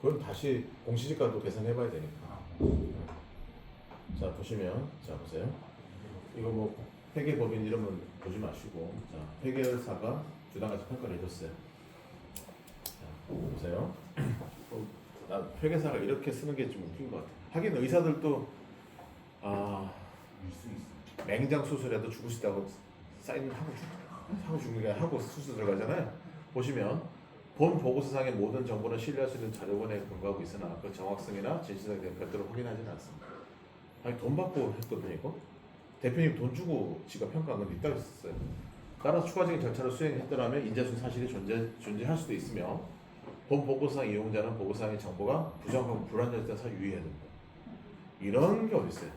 그건 다시 공시지가도 계산해봐야 되니까. 자 보시면 자 보세요. 이거 뭐 회계법인 이름은 보지 마시고 자 회계사가 주당가치 평가를 해줬어요. 자 보세요. 나 회계사가 이렇게 쓰는 게 좀 웃긴 것 같아. 하긴 의사들도 일수 있어. 맹장 수술해도 죽을 수 있다고 사인을 하고 죽는 게 하고 수술 들어가잖아요. 보시면 본 보고서상의 모든 정보는 신뢰할 수 있는 자료원에 근거하고 있으나 그 정확성이나 진실성에 대한 별도로 확인하지는 않습니다. 아니 돈 받고 했거든요 이거. 대표님 돈 주고 지가 평가한 건 있다고 했었어요. 따라서 추가적인 절차를 수행했더라면 인재순 사실이 존재할 수도 있으며 본 보고서상 이용자는 보고서상의 정보가 부정하고 불완전했다는 사실 유의해야 됩니다. 이런 게 어딨어요?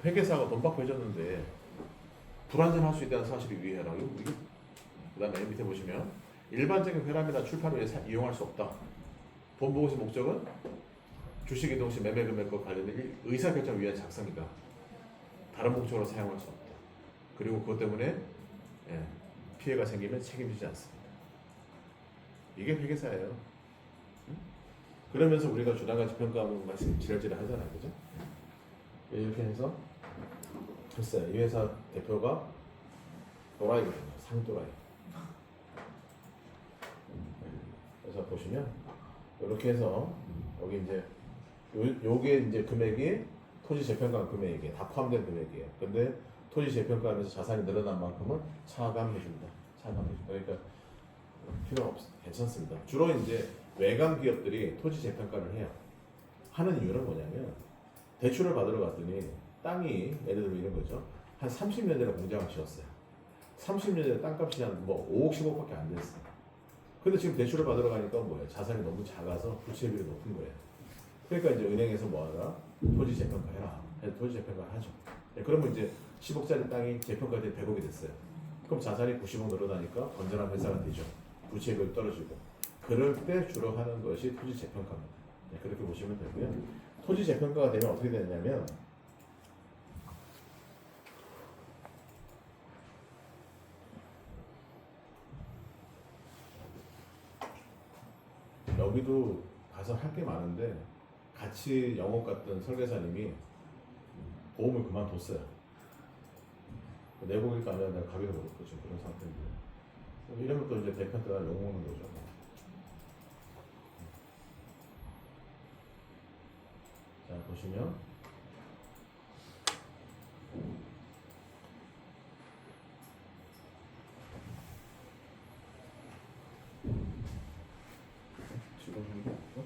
회계사가 돈 받고 해줬는데 불완전할 수 있다는 사실을 유의해라. 이게 그다음에 맨 밑에 보시면 일반적인 회람이나 출판을 위해 이용할 수 없다. 본 보고서 목적은 주식 이동 시 매매 금액과 관련된 의사결정을 위한 작성이다. 다른 목적으로 사용할 수 없다. 그리고 그것 때문에 피해가 생기면 책임지지 않습니다. 이게 회계사예요. 응? 그러면서 우리가 주당가치 평가하는 말씀 지랄지랄 하잖아요, 그죠? 이렇게 해서 됐어요. 이 회사 대표가 또라이거든요, 상또라이. 그래서 보시면 이렇게 해서 여기 이제 요게 이제 금액이 토지 재평가 금액이에요. 다 포함된 금액이에요. 근데 토지 재평가하면서 자산이 늘어난 만큼은 차감해준다. 차감해준다. 그러니까 필요 없, 괜찮습니다. 주로 이제 외곽 기업들이 토지 재평가를 해요. 하는 이유는 뭐냐면 대출을 받으러 갔더니 땅이 예를 들면 이런 거죠. 한 30년 전에 공장을 지었어요. 30년 전에 땅값이 한 뭐 5억 10억밖에 안 됐어요. 근데 지금 대출을 받으러 가니까 뭐예요? 자산이 너무 작아서 부채비율이 높은 거예요. 그러니까 이제 은행에서 뭐하라? 토지 재평가해라. 해서 토지 재평가를 하죠. 그러면 이제 10억짜리 땅이 재평가돼 100억이 됐어요. 그럼 자산이 90억 늘어나니까 건전한 회사가 되죠. 부채비율 떨어지고. 그럴 때 주로 하는 것이 토지 재평가입니다. 그렇게 보시면 되고요. 토지 재평가가 되면 어떻게 되냐면 여기도 가서 할 게 많은데 같이 영업 갔던 설계사님이 보험을 그만뒀어요. 내고기 가면 내가 가기도 그렇고 지금 그런 상태인데 이러면 또 이제 대표한테 욕먹는 거죠. 자 보시면 지금 한게 없어?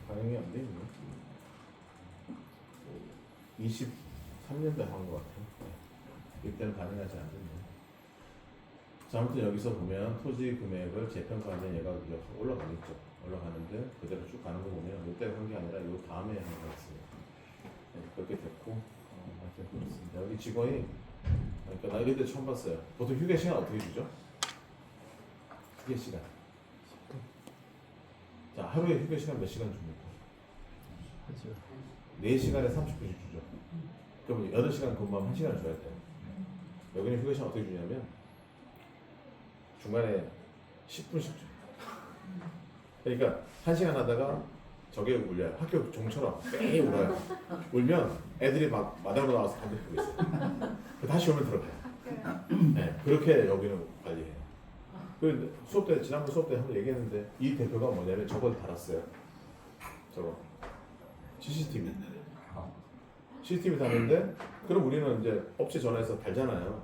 반영이 안 돼 있네. 23년도에 한 것 같아요. 이때는 반영하지 않았네. 자, 아무튼 여기서 보면 토지 금액을 재평가하면 얘가 올라가겠죠. 올라가는데 그대로 쭉 가는 거 보면 이때 한 게 아니라 이 다음에 한 거 같습니다. 그렇게 됐고, 맞아요. 그렇습니다. 여기 직원이, 그러니까 나 이럴 때 처음 봤어요. 보통 휴게 시간 어떻게 주죠? 휴게 시간. 자, 하루에 휴게 시간 몇 시간 줍니까? 4시간에 30분씩 주죠. 그러면 8시간 근무하면 1시간 줘야 돼요. 여기는 휴게 시간 어떻게 주냐면 중간에 10분씩 줘요. 그러니까 1시간 하다가 저게 울려요. 학교 종처럼 뺑 울어요. 울면 애들이 막 마당으로 나와서 담배 피고 있어요. 다시 오면 들어가요. 네, 그렇게 여기는 관리해요. 그 수업 때 지난번 수업 때 한번 얘기했는데 이 대표가 뭐냐면 저걸 달았어요. 저거 CCTV. CCTV 다는데 그럼 우리는 이제 업체 전화해서 달잖아요.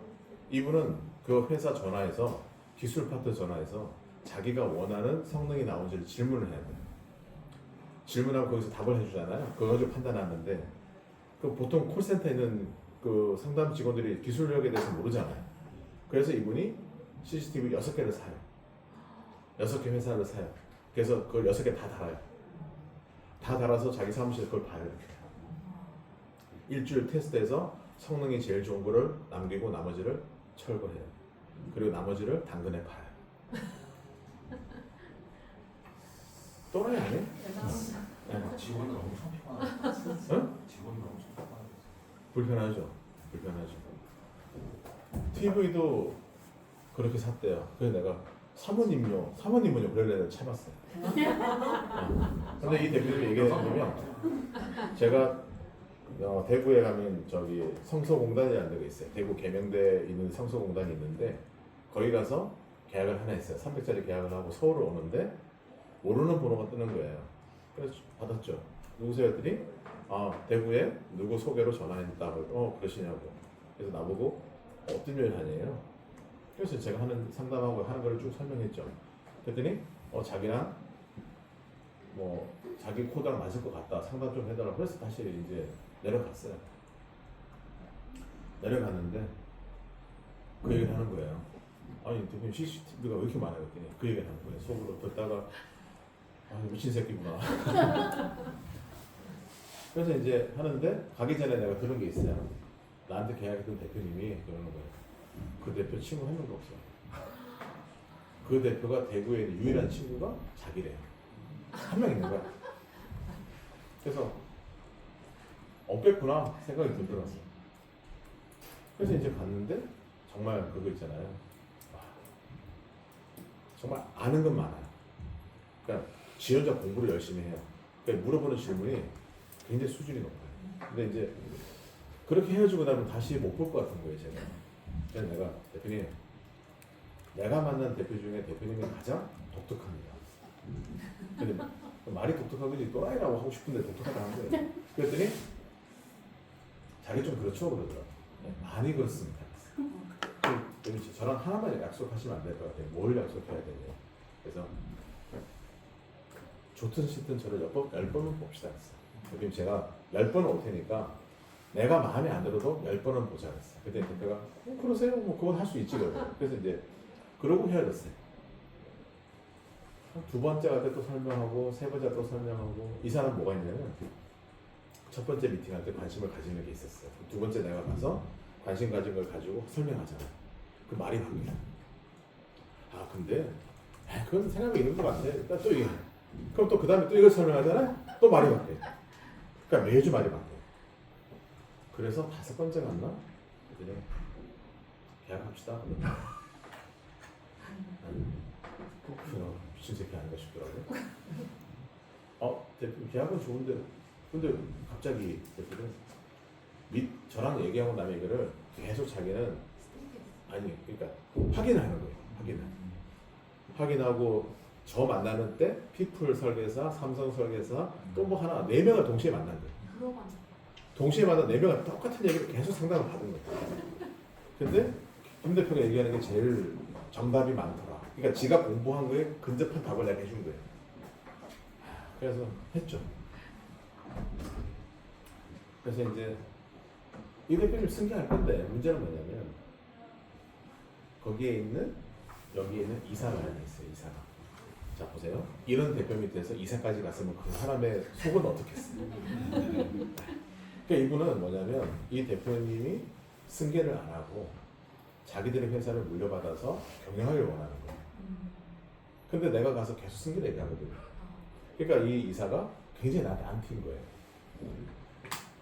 이분은 그 회사 전화해서 기술 파트 전화해서 자기가 원하는 성능이 나온지를 질문을 해야 돼요. 질문하고 거기서 답을 해주잖아요. 그거 가지고 판단하는데 그 보통 콜센터에 있는 그 상담 직원들이 기술력에 대해서 모르잖아요. 그래서 이분이 CCTV 6개를 사요. 6개 회사를 사요. 그래서 그걸 6개 다 달아요. 다 달아서 자기 사무실에 그걸 봐요. 이렇게. 일주일 테스트해서 성능이 제일 좋은 거를 남기고 나머지를 철거해요. 그리고 나머지를 당근에 팔아요. 또라이 아니에요? 네. 직원들 엄청 피곤하죠. 응? 직원들 엄청 피곤하죠. 불편하죠. 불편하죠. TV도 그렇게 샀대요. 그래서 내가 사모님은요 그럴래를 참았어요. 근데 이 대표님이 얘기했냐면 제가 대구에 가면 저기 성서공단이라는 데가 있어요. 대구 계명대에 있는 성서공단이 있는데 거기 가서 계약을 하나 했어요. 300짜리 계약을 하고 서울을 오는데 모르는 번호가 뜨는 거예요. 그래서 받았죠. 누구세요? 했더니 대구에 누구 소개로 전화했다고. 그러시냐고. 그래서 나보고 어떤 일 하냐요. 그래서 제가 상담하고 하는 걸 쭉 설명했죠. 그랬더니 자기랑 뭐 자기 코드랑 맞을 것 같다. 상담 좀 해달라고. 그래서 다시 이제 내려갔어요. 내려갔는데 그 얘기를 하는 거예요. 아니 대표님 CCTV가 왜 이렇게 많아요? 그랬더니 그 얘기를 하는 거예요. 속으로 듣다가 미친 새끼구나. 그래서 이제 하는데 가기 전에 내가 들은 게 있어요. 나한테 계약했던 대표님이 그러는 거예요. 그 대표 친구 한 명도 없어. 그 대표가 대구에 있는 유일한 친구가 자기래요. 한 명 있는 거야. 그래서 없겠구나 생각이 들더라고요. 그래서 이제 갔는데 정말 그거 있잖아요. 와, 정말 아는 건 많아요. 그러니까 지 혼자 공부를 열심히 해요. 그러니까 물어보는 질문이 굉장히 수준이 높아요. 근데 이제 그렇게 헤어지고 나면 다시 못 볼 것 같은 거예요, 제가. 그래서 내가 대표님, 내가 만난 대표 중에 대표님이 가장 독특합니다. 근데 말이 독특하겠지 또라이라고 하고 싶은데 독특하다 한 거예요. 그랬더니 자기 좀 그렇죠 그러더라고요. 네, 많이 그렇습니다. 그럼 저랑 하나만 약속하시면 안 될 것 같아요. 뭘 약속해야 되냐. 그래서 좋든 싫든 저를 10번은 봅시다 했어요. 대표님 제가 10번은 올 테니까 내가 마음에 안 들어도 10번은 보자 했어요. 그때 대표가 그러세요? 뭐 그건 할 수 있지 그러고. 그래서 이제 그러고 헤어졌어요. 두 번째 갈 때 또 설명하고 세 번째 또 설명하고 이 사람 뭐가 있냐면 첫 번째 미팅할 때 관심을 가지는 게 있었어요. 두 번째 내가 가서 관심 가진 걸 가지고 설명하잖아. 그 말이 바뀌어. 아 근데 그건 생각이 있는 것 같아. 일단 또 이게 그럼 또 그 다음에 또 이걸 설명하잖아. 또 말이 바뀌어. 그러니까 매주 말이 바뀌어. 그래서 5번째 갔나? 그랬더니 계약합시다. 미친 새끼 아닌가 싶더라고요. 대표님 계약은 좋은데 근데 갑자기 대표는 저랑 얘기하고 나면 이거를 계속 자기는 아니 그러니까 확인하는 거예요. 확인하고 저 만나는 때 피플 설계사, 삼성 설계사 또 뭐 하나 4명을 동시에 만난 거예요. 동시에 만난 4명을 똑같은 얘기를 계속 상담을 받은 거예요. 근데 김 대표가 얘기하는 게 제일 정답이 많더라. 그러니까 지가 공부한 거에 근접한 답을 내가 해준 거예요. 그래서 했죠. 그래서 이제 이 대표님 승계할 건데 문제는 뭐냐면 거기에 있는 여기에 있는 이사가 하나 있어요. 이사가. 자 보세요. 이런 대표 밑에서 이사까지 갔으면 그 사람의 속은 어떻겠어요? 그러니까 이분은 뭐냐면 이 대표님이 승계를 안 하고 자기들의 회사를 물려받아서 경영하길 원하는 거예요. 근데 내가 가서 계속 승계를 얘기하거든요. 그러니까 이 이사가 굉장히 나한테 안티인 거예요.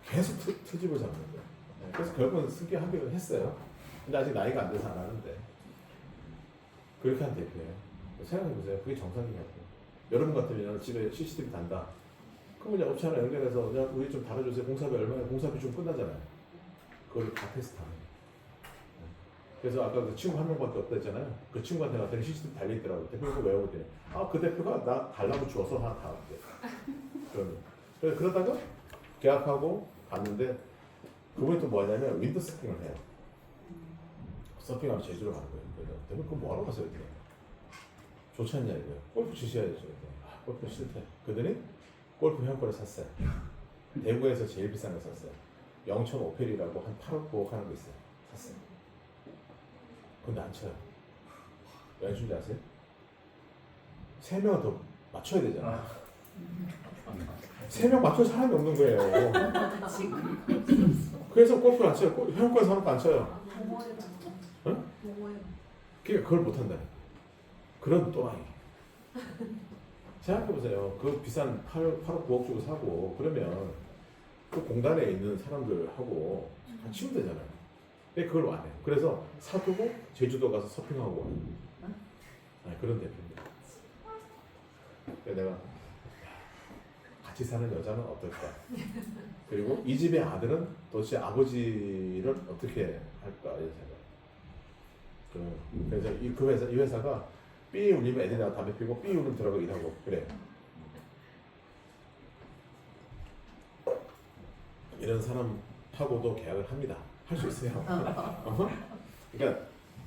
계속 트집을 잡는 거예요. 그래서 결국은 승계하기로 했어요. 근데 아직 나이가 안 돼서 안 하는데 그렇게 한 대표예요. 생각해보세요. 그게 정상이냐고. 여러분 같으면 집에 CCTV 단다. 그럼 그냥 업체 하나 연결해서 그냥 우리 좀 다뤄주세요. 공사비 얼마에 공사비 좀 끝나잖아요. 그걸 다 테스트하는 거예요. 그래서 아까 그 친구 한 명밖에 없다 했잖아요. 그 친구한테 갔더니 CCTV 달려있더라고요. 대표가 왜 오고 그랬더니 그 대표가 나 달라고 주어서 하나 다 왔대. 그러다가 계약하고 갔는데 그분이 또 뭐냐면 윈도 서핑을 해요. 서핑하러 제주로 가는 거예요. 그래서 대표 그거 뭐하러 갔어요? 그랬더니 좋지 않냐 이거예요. 골프 치셔야죠. 골프 싫대. 그러더니 골프 회원권을 샀어요. 대구에서 제일 비싼 거 샀어요. 영천 오펠이라고 한 8억 9억 하는 거 있어요. 샀어요. 근데 안 쳐요. 왜 안 치는지 아세요? 3명은 더 맞춰야 되잖아. 3명 맞춰 사람이 없는 거예요. 그래서 골프를 안 쳐요. 회원권 사놓고 안 쳐요. 응? 그러니까 그걸 못 한다니. 그런 또라이. 생각해보세요. 그 비싼 8억 9억 주고 사고 그러면 그 공단에 있는 사람들하고 같이 치면 되잖아요. 근데 그걸 안 해요. 그래서 사두고 제주도 가서 서핑하고 와요. 그런 대표입니다. 그래서 내가 같이 사는 여자는 어떨까? 그리고 이 집의 아들은 도대체 아버지를 어떻게 할까? 이런 생각. 그래서 이 회사가 삐 울리면 애들이 나가 담배 피고 삐 울리면 들어가고 일하고 그래. 이런 사람하고도 계약을 합니다. 할 수 있어요. 그러니까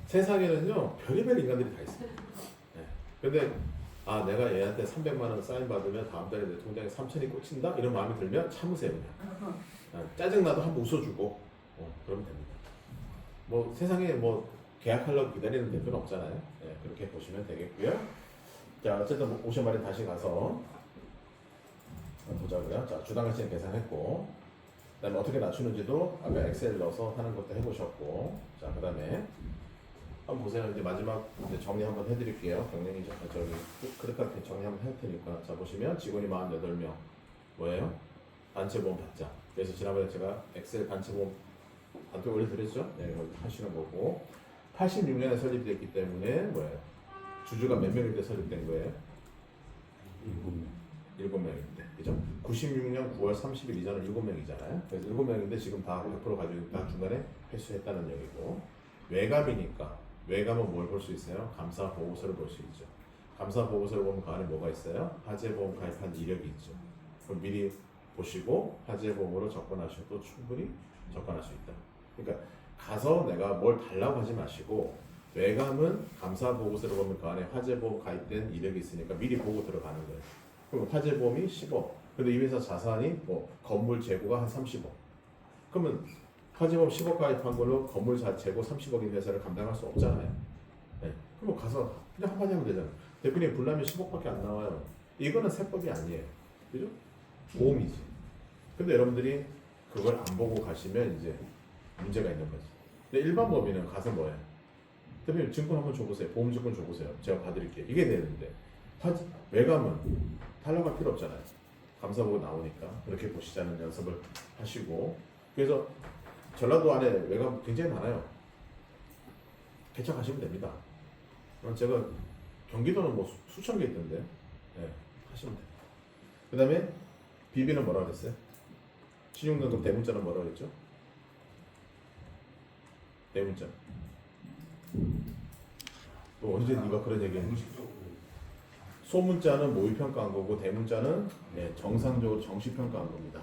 세상에는요 별의별 인간들이 다 있어요. 근데 내가 얘한테 300만 원 사인 받으면 다음 달에 내 통장에 3천이 꽂힌다 이런 마음이 들면 참으세요 그냥. 짜증나도 한번 웃어주고 그러면 됩니다. 뭐 세상에 뭐 계약하려고 기다리는 대표는 없잖아요. 그렇게 보시면 되겠고요. 자 어쨌든 오션마린 다시 가서 보자고요. 자 주당 가치는 계산했고, 그다음에 어떻게 낮추는지도 아까 엑셀 넣어서 하는 것도 해보셨고, 자 그다음에 한번 보세요. 이제 마지막 이제 정리 한번 해드릴게요. 경영이 저기 그렇게 정리 한번 할 테니까. 자 보시면 직원이 48명 뭐예요? 단체보험 받자. 그래서 지난번에 제가 엑셀 단체보험 단톡 올려드렸죠? 네, 이거 하시는 거고 86년에 설립됐기 때문에 뭐예요? 주주가 몇 명인데 설립된 거예요? 7명인데, 그죠? 96년 9월 30일 이전은 7명이잖아요. 그래서 7명인데 지금 다 100% 가지고 다 중간에 회수했다는 얘기고 외감이니까 외감은 뭘 볼 수 있어요? 감사 보고서를 볼 수 있죠. 감사 보고서를 보면 그 안에 뭐가 있어요? 화재보험 가입한 이력이 있죠. 그럼 미리 보시고 화재보험으로 접근하셔도 충분히 접근할 수 있다. 그러니까 가서 내가 뭘 달라고 하지 마시고 외감은 감사 보고서를 보면 그 안에 화재보험 가입된 이력이 있으니까 미리 보고 들어가는 거예요. 그럼 화재보험이 10억. 근데 이 회사 자산이 뭐 건물 재고가 한 30억. 그러면 화재보험 10억 가입한 걸로 건물 재고 30억인 회사를 감당할 수 없잖아요. 네. 그럼 가서 그냥 한마디 하면 되잖아요. 대표님 불나면 10억밖에 안 나와요. 이거는 세법이 아니에요. 그죠? 보험이지. 근데 여러분들이 그걸 안 보고 가시면 이제 문제가 있는 거지. 근데 일반 법인은 가서 뭐예요? 대표님 증권 한번 줘보세요. 보험 증권 줘보세요. 제가 봐드릴게요. 이게 되는데 외감은 탈락할 필요 없잖아요. 감사 보고 나오니까 그렇게 보시자는 연습을 하시고 그래서 전라도 안에 외감 굉장히 많아요. 개척하시면 됩니다. 제가 경기도는 뭐 수천 개 있던데 네, 하시면 돼요. 그 다음에 비비는 뭐라 그랬어요? 신용등급 대문자는 뭐라 그랬죠? 대문자. 뭐 언제 네가 그런 얘기했니? 공식적으로 소문자는 모의평가한 거고 대문자는 네, 정상적으로 정시평가한 겁니다.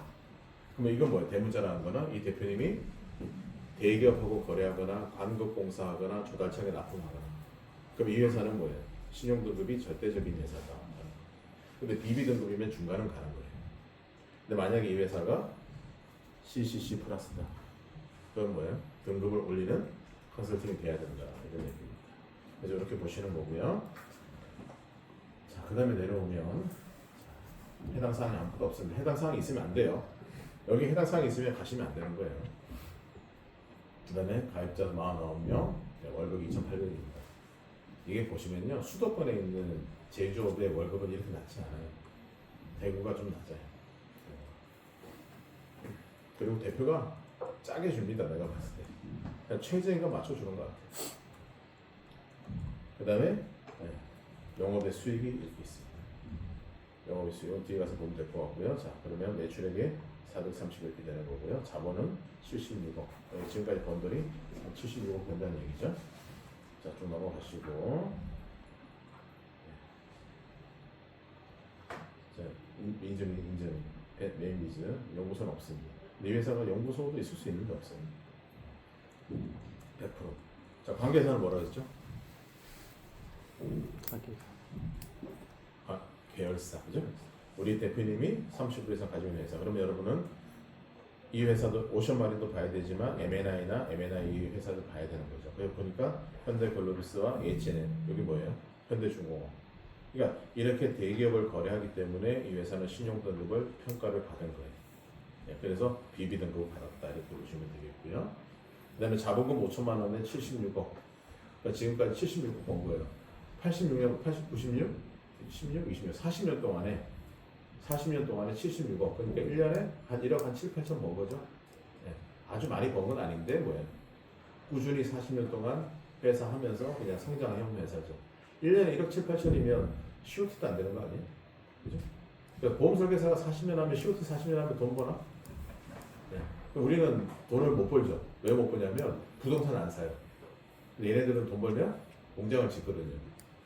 그러면 이건 뭐예요? 대문자라는 거는 이 대표님이 대기업하고 거래하거나 관급공사하거나 조달청에 납품하거나 그럼 이 회사는 뭐예요? 신용등급이 절대적인 회사다. 근데 BB 등급이면 중간은 가는 거예요. 근데 만약에 이 회사가 CCC 플러스다. 그건 뭐예요? 등급을 올리는 컨설팅이 돼야 된다. 이런 얘기입니다. 그래서 이렇게 보시는 거고요. 자, 그 다음에 내려오면 해당 사항이 아무것도 없습니다. 해당 사항이 있으면 안 돼요. 여기 해당 사항이 있으면 가시면 안 되는 거예요. 그 다음에 가입자 49명, 월급 2,800입니다. 이게 보시면요. 수도권에 있는 제조업의 월급은 이렇게 낮지 않아요. 대구가 좀 낮아요. 그리고 대표가 짜게 줍니다. 내가 봤을 때. 그냥 최저임금 맞춰주는 것 같아요. 그 다음에 영업의 수익이 이렇게 있습니다. 영업의 수익은 뒤에 가서 보면 될 것 같고요. 자, 그러면 매출액이 430 이렇게 되는 거고요. 자본은 76억. 지금까지 번 돈이 76억 된다는 얘기죠. 자, 좀 넘어가시고. 자, 인증, 메인비즈, 연구소는 없습니다. 이 회사가 연구소도 있을 수 있는데 없어요. 100%. 자, 관계사는 뭐라 했죠? 계열사, 그죠? 우리 대표님이 30% 이상 가지고 있는 회사. 그러면 여러분은 이 회사도 오션마린도 봐야 되지만 M&I나 M&I 회사도 봐야 되는 거죠. 그래서 보니까 현대글로비스와 H&M 여기 뭐예요? 현대중공업. 그러니까 이렇게 대기업을 거래하기 때문에 이 회사는 신용등급을 평가를 받은 거예요. 네, 그래서 BB 등급을 받았다 이렇게 보시면 되겠고요. 그다음에 자본금 5천만 원에 76억. 그러니까 지금까지 76억 번 거예요. 86년, 96? 16, 20년, 40년 동안에 76억. 그러니까 1년에 한 1억 한 7, 8천 번 거죠. 네, 아주 많이 번 건 아닌데 뭐예요? 꾸준히 40년 동안 회사 하면서 그냥 성장해온 회사죠. 1년에 1억 7, 8천이면 COT도 안 되는 거 아니에요? 그죠? 그러니까 보험 설계사가 40년 하면 COT 40년 하면 돈 버나? 네. 우리는 돈을 못 벌죠. 왜 못 버냐면 부동산 안 사요. 근데 얘네들은 돈 벌면 공장을 짓거든요.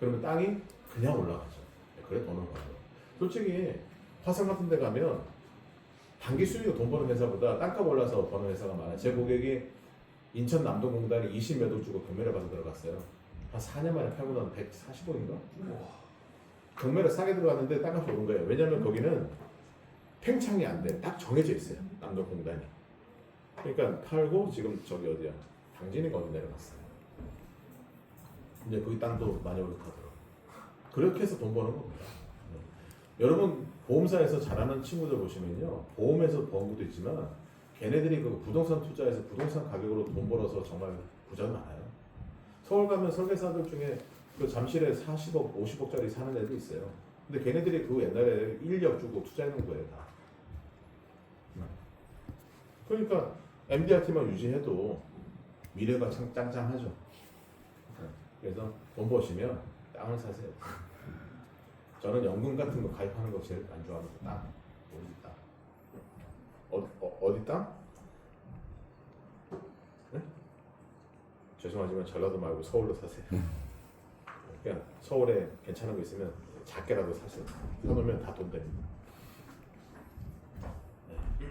그러면 땅이 그냥 올라가죠. 네, 그래 돈을 벌어요. 솔직히 화성 같은 데 가면 단기 수익으로 돈 버는 회사보다 땅값 올라서 버는 회사가 많아요. 제 고객이 인천 남동공단에 20몇 억 주고 경매를 받아 들어갔어요. 한 4년 만에 팔고 나면 140억인가? 경매를 싸게 들어갔는데 땅값이 오른 거예요. 왜냐면 거기는 팽창이 안 돼. 딱 정해져 있어요. 남동공단이. 그러니까 팔고 지금 저기 어디야? 당진이가 어디 내려갔어요. 이제 거기 땅도 많이 오르더라고요. 그렇게 해서 돈 버는 겁니다. 여러분 보험사에서 잘하는 친구들 보시면요. 보험에서 번 것도 있지만 걔네들이 그 부동산 투자해서 부동산 가격으로 돈 벌어서 정말 부자 많아요. 서울 가면 설계사들 중에 그 잠실에 40억, 50억짜리 사는 애도 있어요. 근데 걔네들이 그 옛날에 인력 주고 투자해놓은 거예요 다. 그러니까 MDRT만 유지해도 미래가 참 짱짱하죠. 그래서 돈 버시면 땅을 사세요. 저는 연금 같은 거 가입하는 거 제일 안 좋아하는 거 땅. 어디 땅? 어디 땅? 네? 죄송하지만 전라도 말고 서울로 사세요. 그냥 서울에 괜찮은 거 있으면 작게라도 사세요. 사놓으면 다 돈 됩니다.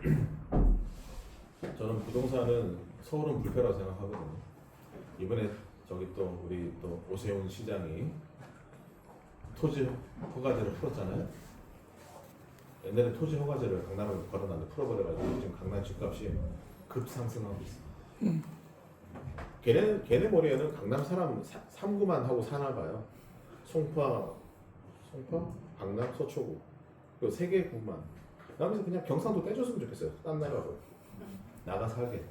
네. 저는 부동산은 서울은 불패라고 생각하거든요. 이번에 저기 또 우리 또 오세훈 시장이 토지 허가제를 풀었잖아요. 옛날에 토지 허가제를 강남을 걸어놨는데 풀어버려가지고 지금 강남 집값이 급상승하고 있어요. 걔네 머리에는 강남 사람 3구만 하고 사나 봐요. 송파, 강남, 서초구 그 3개 구만. 나머지 그냥 경상도 떼줬으면 좋겠어요. 딴 나라로 나가 살게.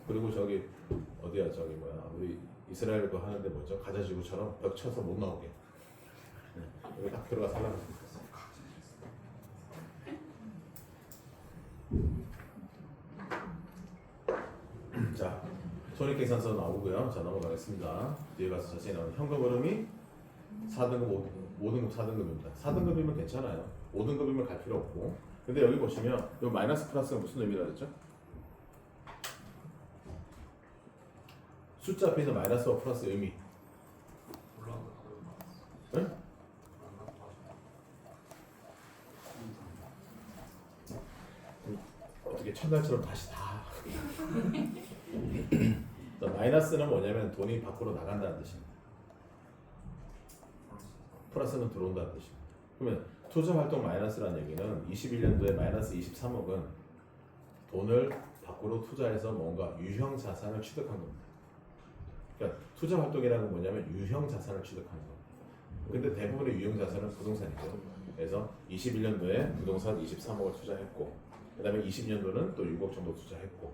그리고 저기 어디야 저기 뭐야 우리 이스라엘 거 하는데 뭐죠? 가자지구처럼 벽 쳐서 못 나오게. 여기 딱 들어가 살라고 생각했어요. 자, 손익계산서 나오고요. 자, 넘어가겠습니다. 뒤에 가서 자세히 나오는 현금 흐름이 4등급, 5등급, 4등급입니다. 4등급이면 괜찮아요. 5등급이면 갈 필요 없고. 근데 여기 보시면 이 마이너스 플러스가 무슨 의미라 그랬죠? 숫자 앞에 있는 마이너스와 플러스 의미. 네? 어떻게 첫날처럼 다시 다. 마이너스는 뭐냐면 돈이 밖으로 나간다는 뜻입니다. 플러스는 들어온다는 뜻입니다. 그러면 투자 활동 마이너스라는 얘기는 21년도에 마이너스 23억은 돈을 밖으로 투자해서 뭔가 유형 자산을 취득한 겁니다. 그러니까 투자 활동이라는 건 뭐냐면 유형 자산을 취득하는 겁니다. 근데 대부분의 유형 자산은 부동산이죠. 그래서 21년도에 부동산 23억을 투자했고, 그 다음에 20년도는 또 6억 정도 투자했고,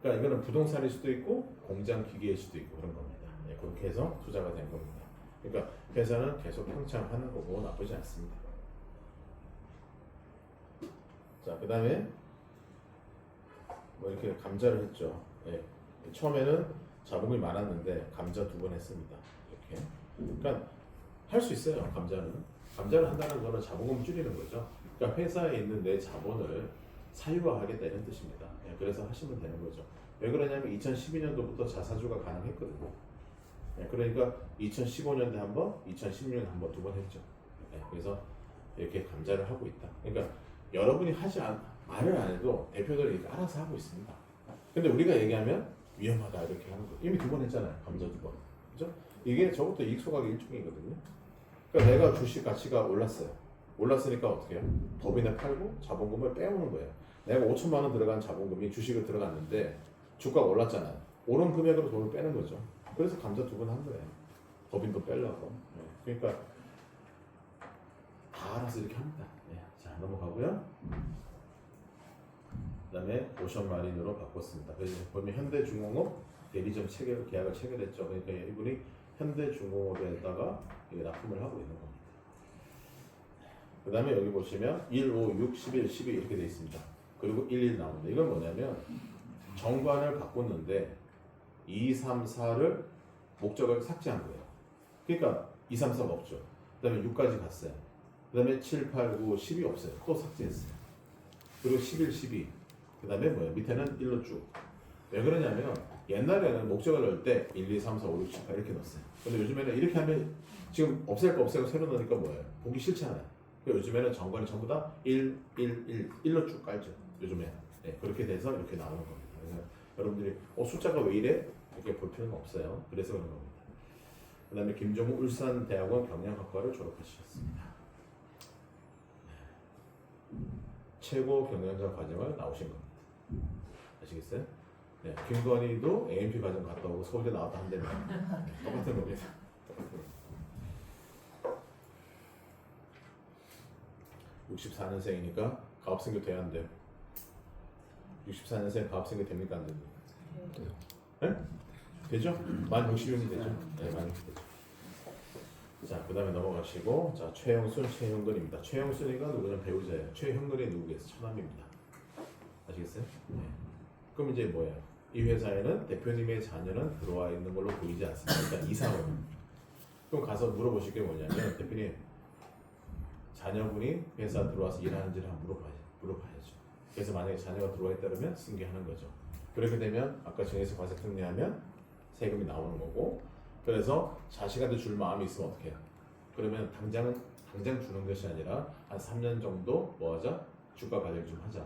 그러니까 이거는 부동산일 수도 있고 공장 기계일 수도 있고 그런 겁니다. 네, 그렇게 해서 투자가 된 겁니다. 그러니까 회사는 계속 평창하는 거고 나쁘지 않습니다. 자, 그 다음에 뭐 이렇게 감자를 했죠. 네, 처음에는 자본금이 많았는데 감자 2번 했습니다. 이렇게. 그러니까 할 수 있어요. 감자를 한다는 거는 자본금을 줄이는 거죠. 그러니까 회사에 있는 내 자본을 사유화하겠다 이런 뜻입니다. 네, 그래서 하시면 되는 거죠. 왜 그러냐면 2012년도부터 자사주가 가능했거든요. 네, 그러니까 2015년도에 한 번, 2016년에 한 번, 2번 했죠. 네, 그래서 이렇게 감자를 하고 있다. 그러니까 여러분이 말을 안 해도 대표들이 이렇게 알아서 하고 있습니다. 근데 우리가 얘기하면 위험하다 이렇게 하는 거. 이미 2번 했잖아요. 감자 2번. 그죠? 이게 저것도 이익 소각의 일종이거든요. 그러니까 내가 주식 가치가 올랐어요. 올랐으니까 어떻게 해요? 법인에 팔고 자본금을 빼오는 거예요. 내가 5천만 원 들어간 자본금이 주식을 들어갔는데 주가가 올랐잖아요. 오른 금액으로 돈을 빼는 거죠. 그래서 감자 2번 한 거예요. 법인도 빼려고. 네. 그러니까 다 알아서 이렇게 합니다. 네. 자, 넘어가고요. 그 다음에 오션마린으로 바꿨습니다. 그래서 보면 현대중공업 대리점 계약을 체결했죠. 그러니까 이분이 현대중공업에다가 납품을 하고 있는 겁니다. 그 다음에 여기 보시면 1, 5, 6, 11, 12 이렇게 되어 있습니다. 그리고 11 나옵니다. 이건 뭐냐면 정관을 바꿨는데 2, 3, 4를 목적을 삭제한 거예요. 그러니까 2, 3, 4가 없죠. 그 다음에 6까지 갔어요. 그 다음에 7, 8, 9, 10이 없어요. 또 삭제했어요. 그리고 11, 12. 그 다음에 뭐예요? 밑에는 1로 쭉. 왜 그러냐면 옛날에는 목적을 넣을 때 1, 2, 3, 4, 5, 6, 7, 8 이렇게 넣었어요. 근데 요즘에는 이렇게 하면 지금 없앨 거 없애고 새로 넣으니까 뭐예요? 보기 싫잖아요. 그러니까 요즘에는 정관이 전부 다 1, 1, 1, 1로 쭉 깔죠. 요즘에. 네, 그렇게 돼서 이렇게 나오는 겁니다. 그래서 여러분들이 숫자가 왜 이래? 이렇게 볼 필요는 없어요. 그래서 그런 겁니다. 그 다음에 김종우 울산대학원 경영학과를 졸업하셨습니다. 최고 경영자 과정을 나오신 겁니다. 아시겠어요? 네, 김건희도 AMP 과정 갔다 오고 서울대 나왔다 한다면 똑같은 겁니다. 64년생이니까 가업생교 돼야 안 돼요. 64년생 가업생교 됩니까 안 됩니까? 네? 되죠? 16,000원이 되죠? 네, 16,000원 되죠. 자, 그 다음에 넘어가시고, 자, 최영순, 최형근입니다. 최영순이가 누구냐면 배우자예요. 최형근이 누구겠어? 처남입니다. 아시겠어요? 네. 그럼 이제 뭐예요? 이 회사에는 대표님의 자녀는 들어와 있는 걸로 보이지 않습니다. 일단 이상은. 그럼 가서 물어보실 게 뭐냐면, 대표님, 자녀분이 회사 들어와서 일하는지를 한번 물어봐야죠. 그래서 만약에 자녀가 들어와 있다 그러면 승계하는 거죠. 그렇게 되면 아까 정해서 과세 특례하면 세금이 나오는 거고, 그래서 자식한테 줄 마음이 있으면 어떻게 해요? 그러면 당장 주는 것이 아니라 한 3년 정도 뭐하자? 주가 관리 좀 하자.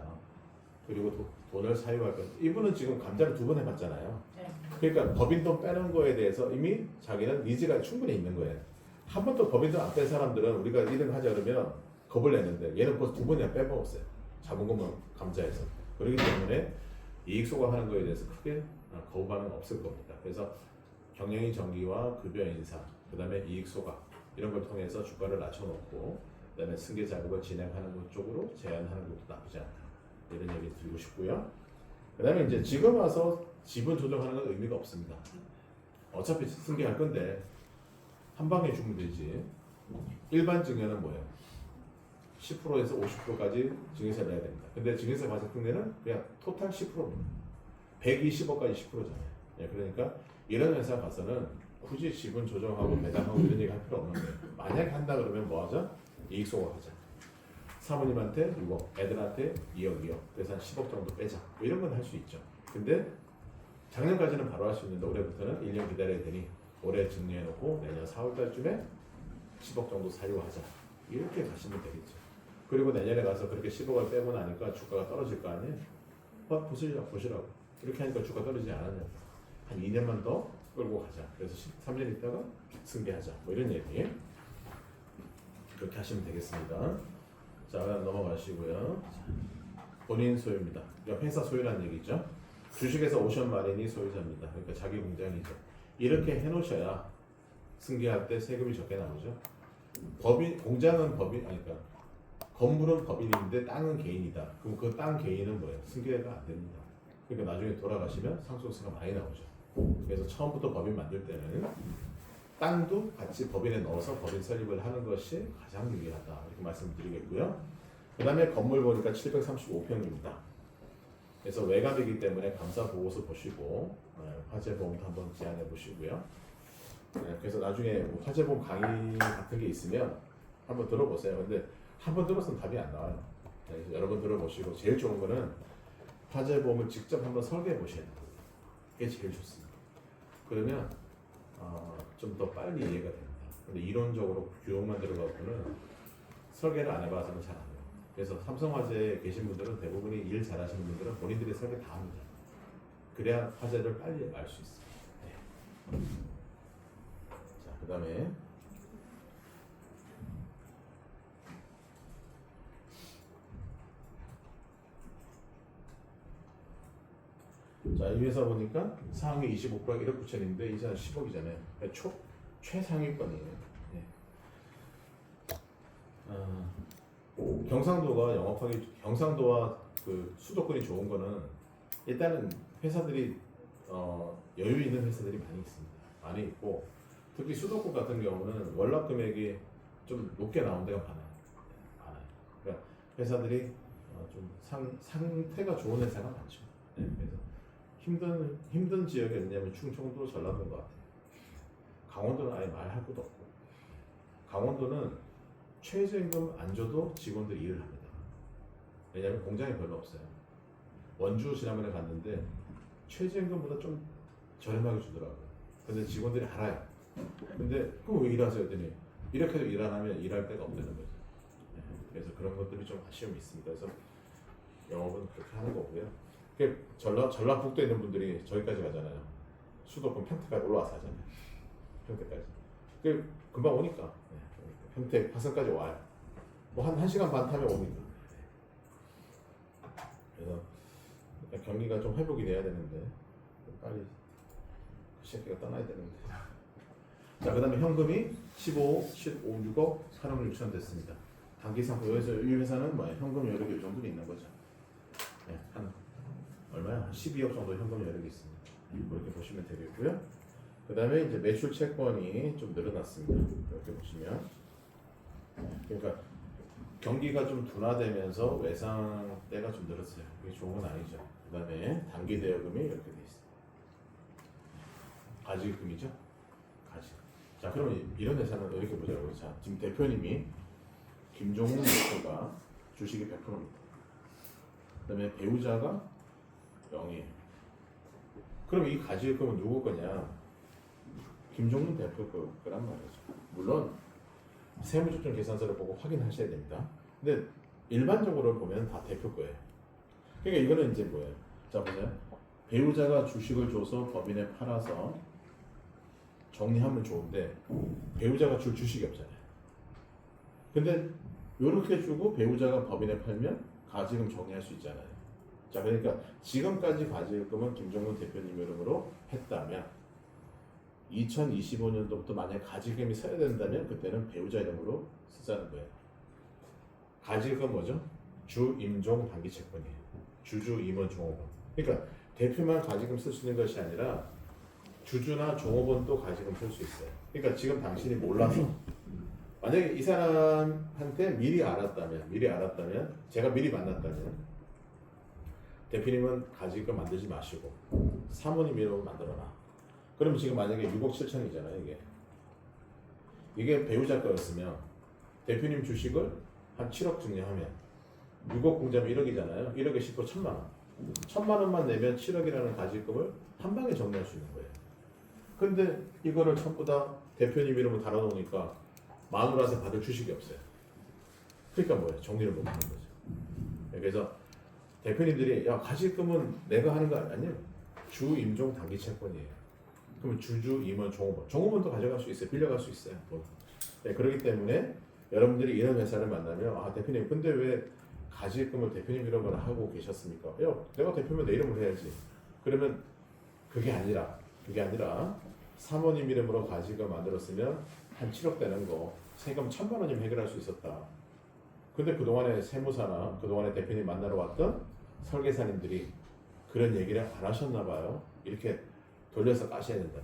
그리고 돈을 사유할 것. 이분은 지금 감자를 2번 해봤잖아요. 네. 그러니까 법인 돈 빼는 거에 대해서 이미 자기는 니즈가 충분히 있는 거예요. 한 번도 법인 돈 안 뺀 사람들은 우리가 1등 하자 그러면 겁을 내는데 얘는 벌써 2번이나 빼먹었어요. 잡은 것만 감자에서. 그렇기 때문에 이익 소각하는 거에 대해서 크게 거부 반응 없을 겁니다. 그래서 경영인 정기와 급여 인사, 그 다음에 이익 소각 이런 걸 통해서 주가를 낮춰놓고 그 다음에 승계 작업을 진행하는 것 쪽으로 제한하는 것도 나쁘지 않다. 이런 얘기 드리고 싶고요. 그 다음에 이제 지금 와서 지분 조정하는 건 의미가 없습니다. 어차피 승계할 건데 한 방에 주면 되지. 일반 증여는 뭐예요? 10%에서 50%까지 증여세를 내야 됩니다. 근데 증여세 과세 특례는 그냥 토탈 10%입니다. 120억까지 10%잖아요. 예, 그러니까 이런 회사 가서는 굳이 지분 조정하고 배당하고 이런 얘기 할 필요 없는 거예요. 만약에 한다 그러면 뭐 하자? 이익 소각하자. 사모님한테 6억, 애들한테 2억, 2억. 그래서 한 10억 정도 빼자. 뭐 이런 건 할 수 있죠. 근데 작년까지는 바로 할 수 있는데 올해부터는 1년 기다려야 되니 올해 증여해놓고 내년 4월달쯤에 10억 정도 사유하자. 이렇게 가시면 되겠죠. 그리고 내년에 가서 그렇게 10억을 빼고 나니까 주가가 떨어질 거 아니에요? 보시라고. 이렇게 하니까 주가 떨어지지 않았냐고. 한 2년만 더 끌고 가자. 그래서 3년 있다가 승계하자. 뭐 이런 얘기. 그렇게 하시면 되겠습니다. 자, 넘어가시고요. 본인 소유입니다. 그러니까 회사 소유라는 얘기죠. 주식에서 오션 마린이 소유자입니다. 그러니까 자기 공장이죠. 이렇게 해놓으셔야 승계할 때 세금이 적게 나오죠. 공장은 그러니까 건물은 법인인데 땅은 개인이다. 그럼 그 땅 개인은 뭐예요? 승계가 안 됩니다. 그러니까 나중에 돌아가시면 상속세가 많이 나오죠. 그래서 처음부터 법인 만들 때는 땅도 같이 법인에 넣어서 법인 설립을 하는 것이 가장 유리하다. 이렇게 말씀드리겠고요. 그 다음에 건물 보니까 735평입니다. 그래서 외곽이기 때문에 감사 보고서 보시고 화재 보험도 한번 제안해 보시고요. 그래서 나중에 뭐 화재 보험 강의 같은 게 있으면 한번 들어보세요. 근데 한번 들었으면 답이 안 나와요. 그래서 여러 번 들어보시고 제일 좋은 거는 화재 보험을 직접 한번 설계해 보셔야 돼요. 그게 제일 좋습니다. 그러면 좀 더 빨리 이해가 됩니다. 근데 이론적으로 규칙만 들어가고는 설계를 안 해봐서는 잘 안 돼요. 그래서 삼성화재에 계신 분들은 대부분이 일 잘하시는 분들은 본인들이 설계 다 합니다. 그래야 화재를 빨리 알 수 있어요. 네. 자, 그 다음에 자, 이 회사 보니까 상위 25%가 1억 9천인데 이자는 10억이잖아요. 그러니까 최상위권이에요. 네. 경상도와 그 수도권이 좋은 거는 일단은 회사들이 여유 있는 회사들이 많이 있습니다. 많이 있고 특히 수도권 같은 경우는 월납 금액이 좀 높게 나온 데가 많아요. 그러니까 회사들이 좀 상태가 좋은 회사가 많죠. 네, 그래서 힘든 지역이 어디냐면 충청도, 전라도인 것 같아요. 강원도는 아예 말할 것도 없고 강원도는 최저임금 안 줘도 직원들이 일을 합니다. 왜냐하면 공장이 별로 없어요. 원주 지난번에 갔는데 최저임금보다 좀 저렴하게 주더라고요. 근데 직원들이 알아요. 근데 그럼 왜 일하세요? 했더니 이렇게 해도 일 안 하면 일할 데가 없다는 거죠. 네, 그래서 그런 것들이 좀 아쉬움이 있습니다. 그래서 영업은 그렇게 하는 거고요. 전라북도에 있는 분들이 저기까지 가잖아요. 수도권 평택까지 올라와서 하잖아요. 평택까지. 금방 오니까. 네, 평택 화성까지 와요. 뭐 한 1시간 반 타면 옵니다. 그래서 경기가 좀 회복이 돼야 되는데 빨리 그 새끼가 떠나야 되는데. 자, 그 다음에 현금이 15, 6억 8억 6천 됐습니다. 단기 상품 여기서 이 회사는 뭐야? 현금 여력이 이 정도 있는 거죠. 네, 한 얼마야? 한 12억 정도 현금 여력이 있습니다. 이렇게 보시면 되겠고요. 그 다음에 이제 매출 채권이 좀 늘어났습니다. 이렇게 보시면 그러니까 경기가 좀 둔화되면서 외상대가 좀 늘었어요. 이게 좋은 건 아니죠. 그 다음에 단기 대여금이 이렇게 돼 있어요. 가지금이죠. 가지. 자, 그러면 이런 회사는 이렇게 보자고요. 자, 지금 대표님이 김종훈 대표가 주식이 100%입니다. 그 다음에 배우자가 0이에요. 그럼 이 가지금은 누구 거냐? 김종훈 대표 거란 말이죠. 물론 세무조정 계산서를 보고 확인하셔야 됩니다. 근데 일반적으로 보면 다 대표 거예요. 그러니까 이거는 이제 뭐예요? 자, 보세요. 배우자가 주식을 줘서 법인에 팔아서 정리하면 좋은데 배우자가 줄 주식이 없잖아요. 근데 이렇게 주고 배우자가 법인에 팔면 가지금 정리할 수 있잖아요. 자, 그러니까 지금까지 가지금은 김종문 대표님 이름으로 했다면 2025년도부터 만약 가지금이 써야 된다면 그때는 배우자 이름으로 쓰자는 거예요. 가지금 뭐죠? 주, 임종, 단기 채권이에요. 주주, 임원, 종업원. 그러니까 대표만 가지금 쓸 수 있는 것이 아니라 주주나 종업원도 가지금 쓸 수 있어요. 그러니까 지금 당신이 몰라서 만약에 이 사람한테 미리 알았다면 제가 미리 만났다면 대표님은 가지금 만들지 마시고 사모님 이름으로 만들어놔. 그럼 지금 만약에 6억 7천이잖아요. 이게 배우자 거였으면 대표님 주식을 한 7억 증여하면 6억 공자면 1억이잖아요. 1억에 10% 1,000만 원. 1,000만 원만 내면 7억이라는 가지금을 한 방에 정리할 수 있는 거예요. 근데 이거를 전부 다 대표님 이름으로 달아놓으니까 마누라한테 받을 주식이 없어요. 그러니까 뭐예요? 정리를 못하는 거죠. 그래서 대표님들이 야 가지금은 내가 하는 거 아니에요. 주, 임종, 단기 채권이에요. 그러면 주주, 임원, 종업원도 가져갈 수 있어요. 빌려갈 수 있어요. 네, 그렇기 때문에 여러분들이 이런 회사를 만나면 아 대표님 근데 왜 가지금을 대표님 이름으로 하고 계셨습니까? 야 내가 대표면 내 이름으로 해야지. 그러면 그게 아니라 사모님 이름으로 가지금 만들었으면 한 7억 되는 거 세금 1,000만 원이면 해결할 수 있었다. 근데 그동안에 세무사나 그동안에 대표님 만나러 왔던 설계사님들이 그런 얘기를 안 하셨나 봐요. 이렇게 돌려서 까셔야 된다.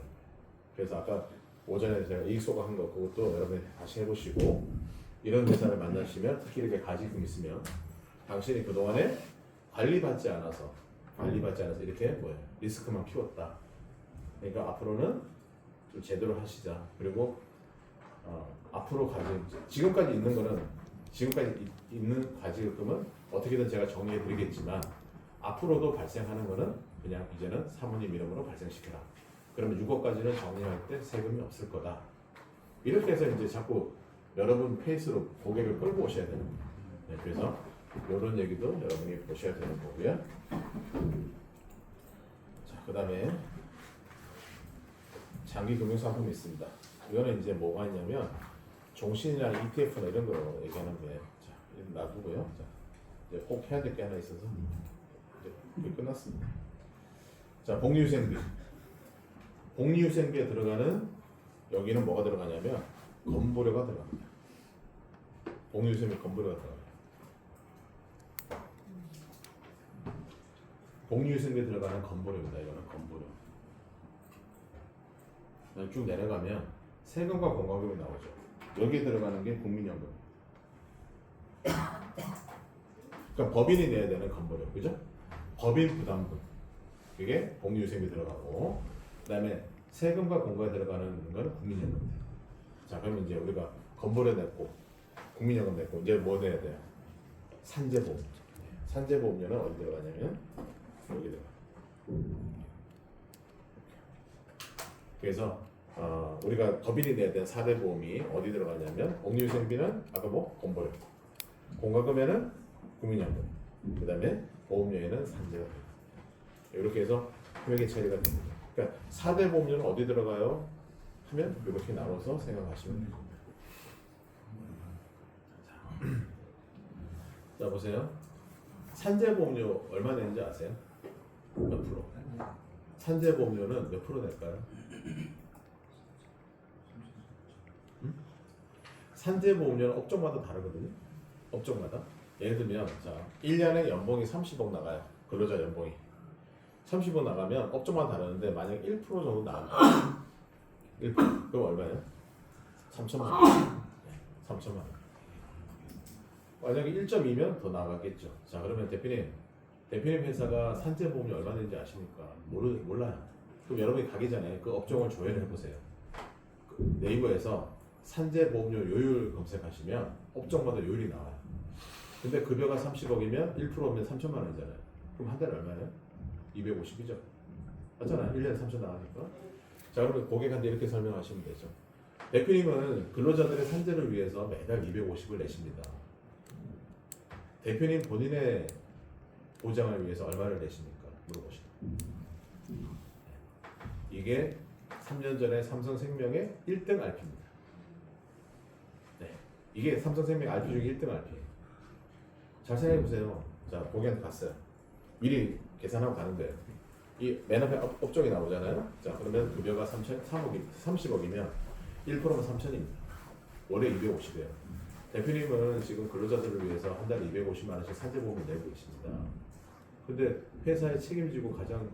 그래서 아까 오전에 제가 이익소각한 거 그것도 여러분이 다시 해보시고 이런 회사를 만나시면 특히 이렇게 가지금 있으면 당신이 그동안에 관리받지 않아서 이렇게 뭐예요? 리스크만 키웠다. 그러니까 앞으로는 좀 제대로 하시자. 그리고 앞으로 지금까지 있는 가지금은 어떻게든 제가 정리해 드리겠지만 앞으로도 발생하는 거는 그냥 이제는 사모님 이름으로 발생시켜라. 그러면 6억까지는 정리할 때 세금이 없을 거다. 이렇게 해서 이제 자꾸 여러분 페이스로 고객을 끌고 오셔야 되는 거예요. 네, 그래서 이런 얘기도 여러분이 보셔야 되는 거고요. 자, 그 다음에 장기 금융 상품이 있습니다. 이거는 이제 뭐가 있냐면 종신이나 ETF나 이런 거 얘기하는 거예요. 자, 이건 놔두고요. 자, 이제 꼭 해야 될 게 하나 있어서 이제 이게 끝났습니다. 자, 복리후생비에 들어가는 여기는 뭐가 들어가냐면 건보료가 들어갑니다. 복리후생비 건보료가 들어가요. 복리후생비에 들어가는 건보료입니다. 이거는 건보료. 쭉 내려가면 세금과 공과금이 나오죠. 여기에 들어가는 게 국민연금. 그러니까 법인이 내야 되는 건보료, 그죠? 법인 부담금. 이게 복리후생비 들어가고, 그다음에 세금과 공과에 들어가는 건 국민연금. 자, 그러면 이제 우리가 건보료 냈고, 국민연금 냈고, 이제 뭐 내야 돼요? 산재보험. 산재보험료는 어디 들어가냐면 여기 들어가. 그래서 우리가 법인이 내야 되는 4대 보험이 어디 들어가냐면 복리후생비는 아까 뭐 건보료, 공과금에는 국민연금, 그 다음에 보험료에는 산재가 됩니다. 이렇게 해서 금액의 처리가 됩니다. 그러니까 4대 보험료는 어디 들어가요? 하면 이렇게 나눠서 생각하시면 됩니다. 자 보세요. 산재보험료 얼마 내는지 아세요? 몇 프로? 산재보험료는 몇 프로 낼까요? 산재보험료는 업종마다 다르거든요. 업종마다. 예를 들면 자 1년에 연봉이 30억 나가요. 근로자 연봉이. 30원 나가면 업종만 다르는데 만약 1% 정도 나간다. 1% 그럼 얼마예요? 3천만 원. 네, 3천만 원. 만약에 1.2면 더 나가겠죠. 자 그러면 대표님 회사가 산재보험이 얼마 되는지 아십니까? 몰라요. 그럼 여러분이 가기 전에 그 업종을 조회를 해보세요. 그 네이버에서 산재보험료 요율 검색하시면 업종마다 요율이 나와요. 근데 급여가 30억이면 1%면 3천만 원이잖아요. 그럼 한 달에 얼마예요? 250이죠. 맞잖아요. 1년에 3천 나가니까. 자 그러면 고객한테 이렇게 설명하시면 되죠. 대표님은 근로자들의 산재를 위해서 매달 250을 내십니다. 대표님 본인의 보장을 위해서 얼마를 내십니까? 물어보시죠. 이게 3년 전에 삼성생명의 1등 RP입니다. 네, 이게 삼성생명 RP 중에 1등 RP예요. 잘 생각해 보세요. 자, 고객한테 갔어요. 미리 계산하고 가는 거예요. 이 맨 앞에 업종이 나오잖아요. 자, 그러면 급여가 30억이면 1%면 3천입니다. 월에 250이에요. 대표님은 지금 근로자들을 위해서 한 달에 250만 원씩 산재보험을 내고 계십니다. 근데 회사에 책임지고 가장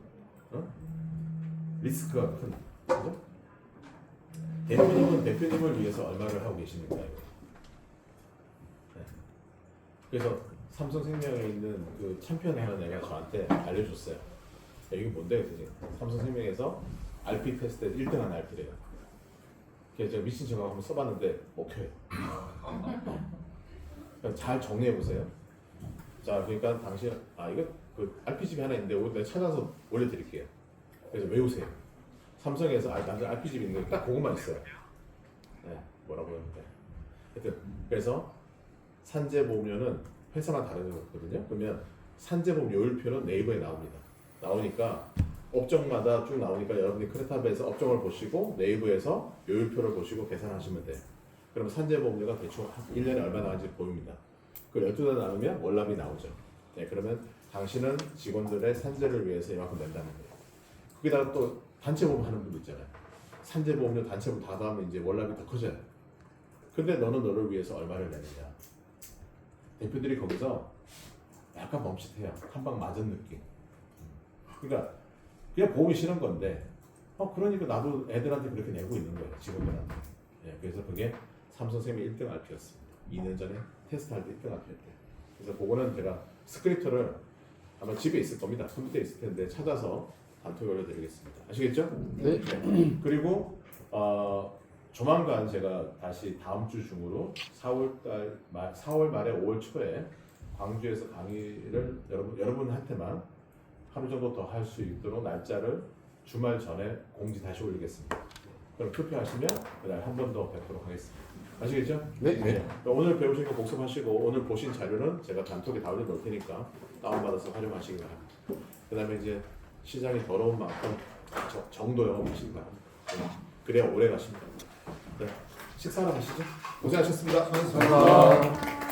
리스크가 큰 그죠? 대표님은 대표님을 위해서 얼마를 하고 계십니까? 이거? 네. 그래서 삼성생명에 있는 그 챔피언 하는 애가 저한테 알려줬어요. 야, 이게 뭔데? 그랬더니 삼성생명에서 RP 테스트에 1등한 RP래요. 그래서 제가 미친 척하고 한번 써봤는데 먹혀요. 잘 정리해 보세요. 자, 그러니까 당신 이거 그 RP집이 하나 있는데 내가 찾아서 올려드릴게요. 그래서 외우세요. 삼성에서 나한테 RP집이 있는 거 딱 그것만 있어요. 네, 뭐라고 했는데. 하여튼 그래서 산재보험료는 회사만 다르거든요. 그러면 산재보험 요율표는 네이버에 나옵니다. 나오니까 업종마다 쭉 나오니까 여러분이 크레탑에서 업종을 보시고 네이버에서 요율표를 보시고 계산하시면 돼요. 그럼 산재보험료가 대충 1년에 얼마 나가는지 보입니다. 그 12달 나누면 월납이 나오죠. 네, 그러면 당신은 직원들의 산재를 위해서 이만큼 낸다는 거예요. 거기다가 또 단체보험 하는 분도 있잖아요. 산재보험료 단체보험 다 더하면 이제 월납이 더 커져요. 근데 너는 너를 위해서 얼마를 내느냐. 대표들이 거기서 약간 멈칫해요. 한 방 맞은 느낌. 그러니까 그냥 보험이 싫은 건데 그러니까 나도 애들한테 그렇게 내고 있는 거예요. 직원들한테. 네, 그래서 그게 삼성생명 1등 RP였습니다. 2년 전에 테스트할 때 1등 RP였대요. 그래서 그거는 제가 스크립트를 아마 집에 있을 겁니다. 컴퓨터에 있을 텐데 찾아서 단톡에 올려드리겠습니다. 아시겠죠? 네. 네. 그리고 조만간 제가 다시 다음 주 중으로 4월 말에 5월 초에 광주에서 강의를 여러분한테만 하루 정도 더 할 수 있도록 날짜를 주말 전에 공지 다시 올리겠습니다. 그럼 투표하시면 그날 한 번 더 뵙도록 하겠습니다. 아시겠죠? 네. 오늘 배우신 거 복습하시고 오늘 보신 자료는 제가 단톡에 다 올려놓을 테니까 다운받아서 활용하시기 바랍니다. 그 다음에 이제 시장이 더러운 만큼 정도 영업하시기 바랍니다. 그래야 오래 가십니다. 네. 식사하러 가시죠. 고생하셨습니다. 감사합니다.